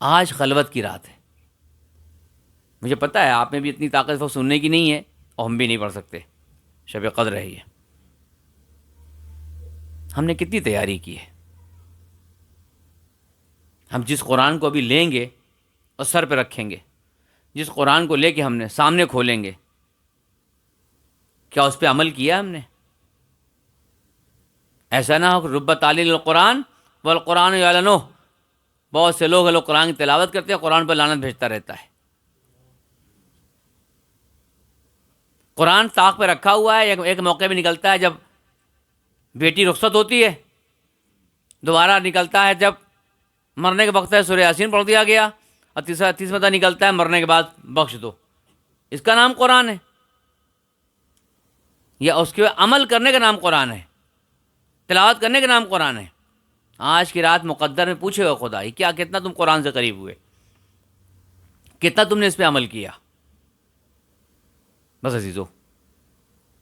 S2: آج خلوت کی رات ہے، مجھے پتہ ہے آپ میں بھی اتنی طاقت وہ سننے کی نہیں ہے، اور ہم بھی نہیں پڑھ سکتے، شب قدر ہے یہ۔ ہم نے کتنی تیاری کی ہے؟ ہم جس قرآن کو ابھی لیں گے اور سر پہ رکھیں گے، جس قرآن کو لے کے ہم نے سامنے کھولیں گے، کیا اس پہ عمل کیا ہم نے؟ ایسا نہ ہو کہ رب تعلیل القرآن والقرآن یعلنہ، بہت سے لوگ قرآن کی تلاوت کرتے ہیں، قرآن پر لعنت بھیجتا رہتا ہے۔ قرآن طاق پہ رکھا ہوا ہے، ایک موقع بھی نکلتا ہے جب بیٹی رخصت ہوتی ہے، دوبارہ نکلتا ہے جب مرنے کے وقت ہے سورہ یاسین پڑھ دیا گیا، اور تیسرا دفعہ نکلتا ہے مرنے کے بعد بخش دو۔ اس کا نام قرآن ہے، یا اس کے عمل کرنے کا نام قرآن ہے، تلاوت کرنے کا نام قرآن ہے۔ آج کی رات مقدر میں پوچھے گا خدا، یہ کیا کتنا تم قرآن سے قریب ہوئے، کتنا تم نے اس پہ عمل کیا؟ بس عزیزو،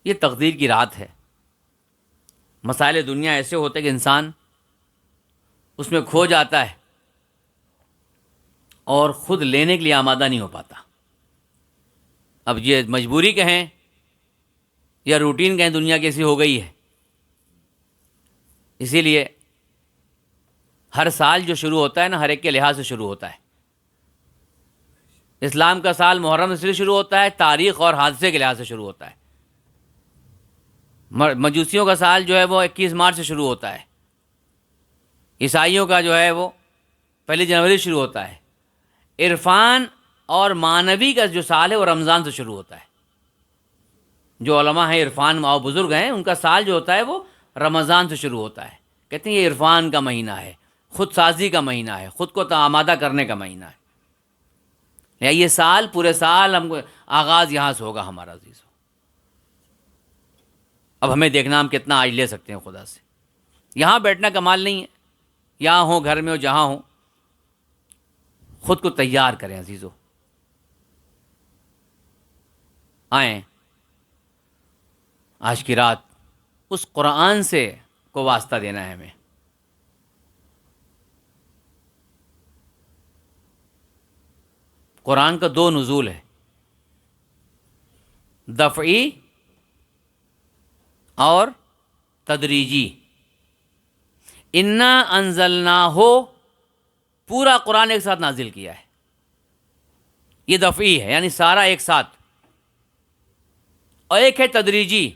S2: یہ تقدیر کی رات ہے۔ مسائل دنیا ایسے ہوتے کہ انسان اس میں کھو جاتا ہے اور خود لینے کے لیے آمادہ نہیں ہو پاتا۔ اب یہ مجبوری کہیں یا روٹین کہیں، دنیا کیسی ہو گئی ہے۔ اسی لیے ہر سال جو شروع ہوتا ہے نا، ہر ایک کے لحاظ سے شروع ہوتا ہے۔ اسلام کا سال محرم سے شروع ہوتا ہے، تاریخ اور حادثے کے لحاظ سے شروع ہوتا ہے۔ مجوسیوں کا سال جو ہے وہ 21 مارچ سے شروع ہوتا ہے، عیسائیوں کا جو ہے وہ 1 جنوری شروع ہوتا ہے۔ عرفان اور معنوی کا جو سال ہے وہ رمضان سے شروع ہوتا ہے۔ جو علماء ہیں، عرفان اور بزرگ ہیں، ان کا سال جو ہوتا ہے وہ رمضان سے شروع ہوتا ہے۔ کہتے ہیں یہ عرفان کا مہینہ ہے، خود سازی کا مہینہ ہے، خود کو آمادہ کرنے کا مہینہ ہے۔ یہ سال، پورے سال ہم کو آغاز یہاں سے ہوگا ہمارا عزیزو۔ اب ہمیں دیکھنا ہم کتنا آج لے سکتے ہیں خدا سے۔ یہاں بیٹھنا کمال نہیں ہے، یہاں ہو، گھر میں ہو، جہاں ہو، خود کو تیار کریں عزیزو۔ آئیں آج کی رات اس قرآن سے کو واسطہ دینا ہے ہمیں۔ قرآن کا 2 نزول ہے، دفعی اور تدریجی۔ انا انزلناہ، پورا قرآن ایک ساتھ نازل کیا ہے۔ یہ دفعی ہے، یعنی سارا ایک ساتھ، اور ایک ہے تدریجی،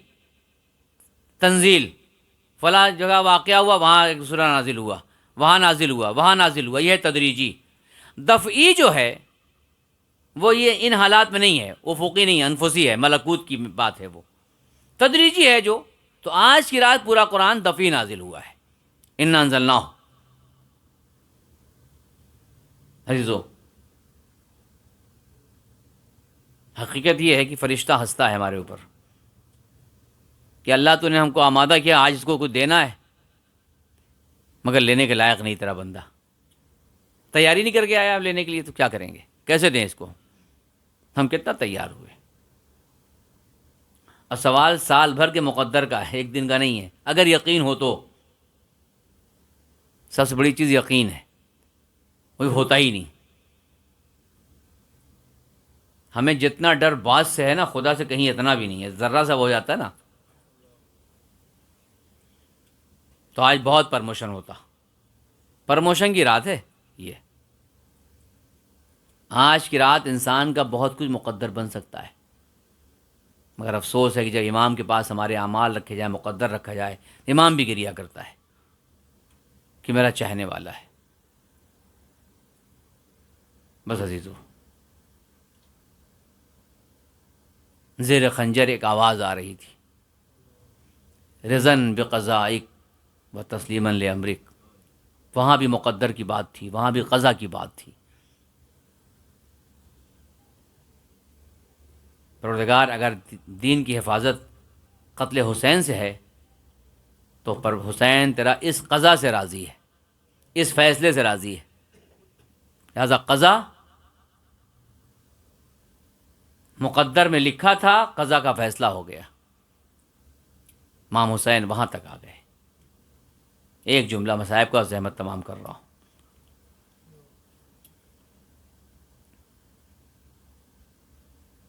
S2: تنزیل، فلاں جگہ واقعہ ہوا، وہاں ایک سورہ نازل ہوا، وہاں نازل ہوا، وہاں نازل ہوا، یہ ہے تدریجی۔ دفعی جو ہے وہ یہ ان حالات میں نہیں ہے، افقی نہیں ہے، انفسی ہے، ملکوت کی بات ہے۔ وہ تدریجی ہے جو، تو آج کی رات پورا قرآن دفعی نازل ہوا ہے۔ انا انزلناہ عزیزو، حقیقت یہ ہے کہ فرشتہ ہنستا ہے ہمارے اوپر کہ اللہ تو نے ہم کو آمادہ کیا، آج اس کو کچھ دینا ہے۔ مگر لینے کے لائق نہیں تیرا بندہ، تیاری نہیں کر کے آیا آپ لینے کے لیے، تو کیا کریں گے، کیسے دیں اس کو؟ ہم کتنا تیار ہوئے؟ اور سوال سال بھر کے مقدر کا ہے، ایک دن کا نہیں ہے۔ اگر یقین ہو تو، سب سے بڑی چیز یقین ہے، وہی ہوتا ہی نہیں۔ ہمیں جتنا ڈر باز سے ہے نا، خدا سے کہیں اتنا بھی نہیں ہے، ذرہ سا ہو جاتا ہے نا تو آج بہت پرموشن ہوتا۔ پرموشن کی رات ہے یہ، آج کی رات انسان کا بہت کچھ مقدر بن سکتا ہے، مگر افسوس ہے کہ جب امام کے پاس ہمارے اعمال رکھے جائیں، مقدر رکھا جائے، امام بھی گریا کرتا ہے کہ میرا چاہنے والا ہے۔ بس عزیزو، زیر خنجر ایک آواز آ رہی تھی، رضن بقضائک و تسلیما لامرک، وہاں بھی مقدر کی بات تھی، وہاں بھی قضا کی بات تھی۔ پروردگار اگر دین کی حفاظت قتل حسین سے ہے تو پر حسین تیرا اس قضا سے راضی ہے، اس فیصلے سے راضی ہے، لہذا قضا مقدر میں لکھا تھا، قضا کا فیصلہ ہو گیا۔ امام حسین وہاں تک آ گئے۔ ایک جملہ مصائب کا زحمت تمام کر رہا ہوں،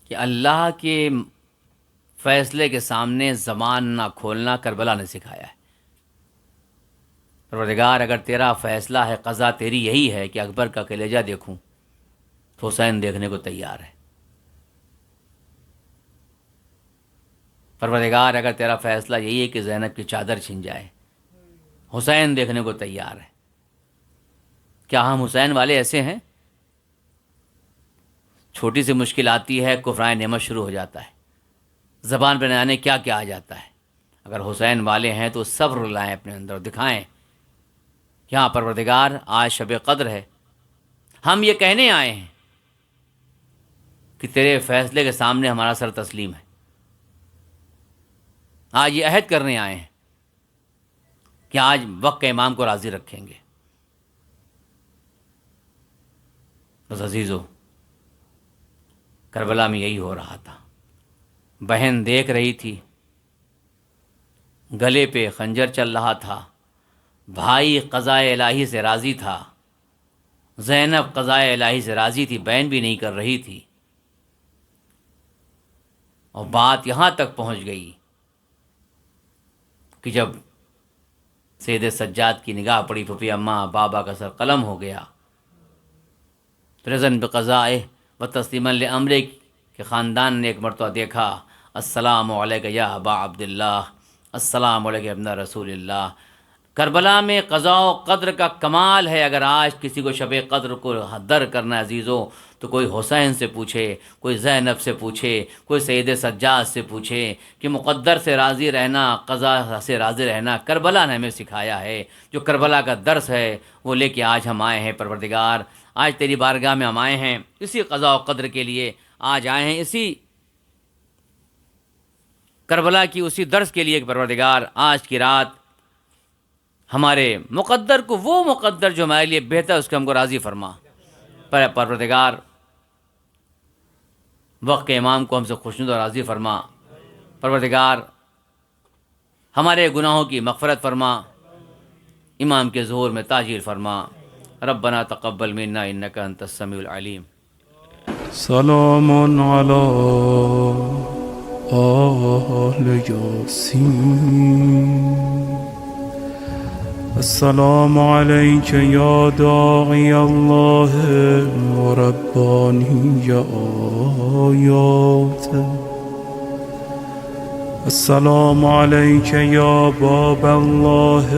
S2: کہ اللہ کے فیصلے کے سامنے زبان نہ کھولنا کربلا نے سکھایا ہے۔ پروردگار اگر تیرا فیصلہ ہے، قضا تیری یہی ہے کہ اکبر کا کلیجہ دیکھوں، تو حسین دیکھنے کو تیار ہے۔ پروردگار اگر تیرا فیصلہ یہی ہے کہ زینب کی چادر چھن جائے، حسین دیکھنے کو تیار ہے۔ کیا ہم حسین والے ایسے ہیں؟ چھوٹی سی مشکل آتی ہے، کفران نعمت شروع ہو جاتا ہے، زبان پہ نہ آنے کیا کیا آ جاتا ہے۔ اگر حسین والے ہیں تو صبر لائیں اپنے اندر اور دکھائیں کہ ہاں پروردگار آج شب قدر ہے، ہم یہ کہنے آئے ہیں کہ تیرے فیصلے کے سامنے ہمارا سر تسلیم ہے۔ آج یہ عہد کرنے آئے ہیں کہ آج وقت کے امام کو راضی رکھیں گے۔ بس عزیزو، کربلا میں یہی ہو رہا تھا۔ بہن دیکھ رہی تھی، گلے پہ خنجر چل رہا تھا، بھائی قضائے الہی سے راضی تھا، زینب قضائے الہی سے راضی تھی، بہن بھی نہیں کر رہی تھی، اور بات یہاں تک پہنچ گئی کہ جب سید سجاد کی نگاہ پڑی، پھوپھی اماں بابا کا سر قلم ہو گیا، رضن بقضائہ و تسلیما لامرک کے خاندان نے ایک مرتبہ دیکھا، السلام علیک یا ابا عبداللہ، السلام علیک ابن رسول اللہ۔ کربلا میں قضاء و قدر کا کمال ہے۔ اگر آج کسی کو شب قدر کو در کرنا عزیزو، تو کوئی حسین سے پوچھے، کوئی زینب سے پوچھے، کوئی سید سجاد سے پوچھے کہ مقدر سے راضی رہنا، قضا سے راضی رہنا کربلا نے ہمیں سکھایا ہے۔ جو کربلا کا درس ہے وہ لے کے آج ہم آئے ہیں۔ پروردگار آج تیری بارگاہ میں ہم آئے ہیں اسی قضاء و قدر کے لیے، آج آئے ہیں اسی کربلا کی اسی درس کے لیے کہ پروردگار آج کی رات ہمارے مقدر کو، وہ مقدر جو ہمارے لیے بہتر ہے، اس کو ہم کو راضی فرما۔ پروردگار وقت کے امام کو ہم سے خوشنود اور راضی فرما۔ پروردگار ہمارے گناہوں کی مغفرت فرما، امام کے ظہور میں تاجیل فرما۔ ربنا تقبل منا انک انت السمیع العلیم۔
S1: سلام علی آل یاسین، السلام علیک یا داعی اللہ و ربانی آیات، السلام علیک یا باب اللہ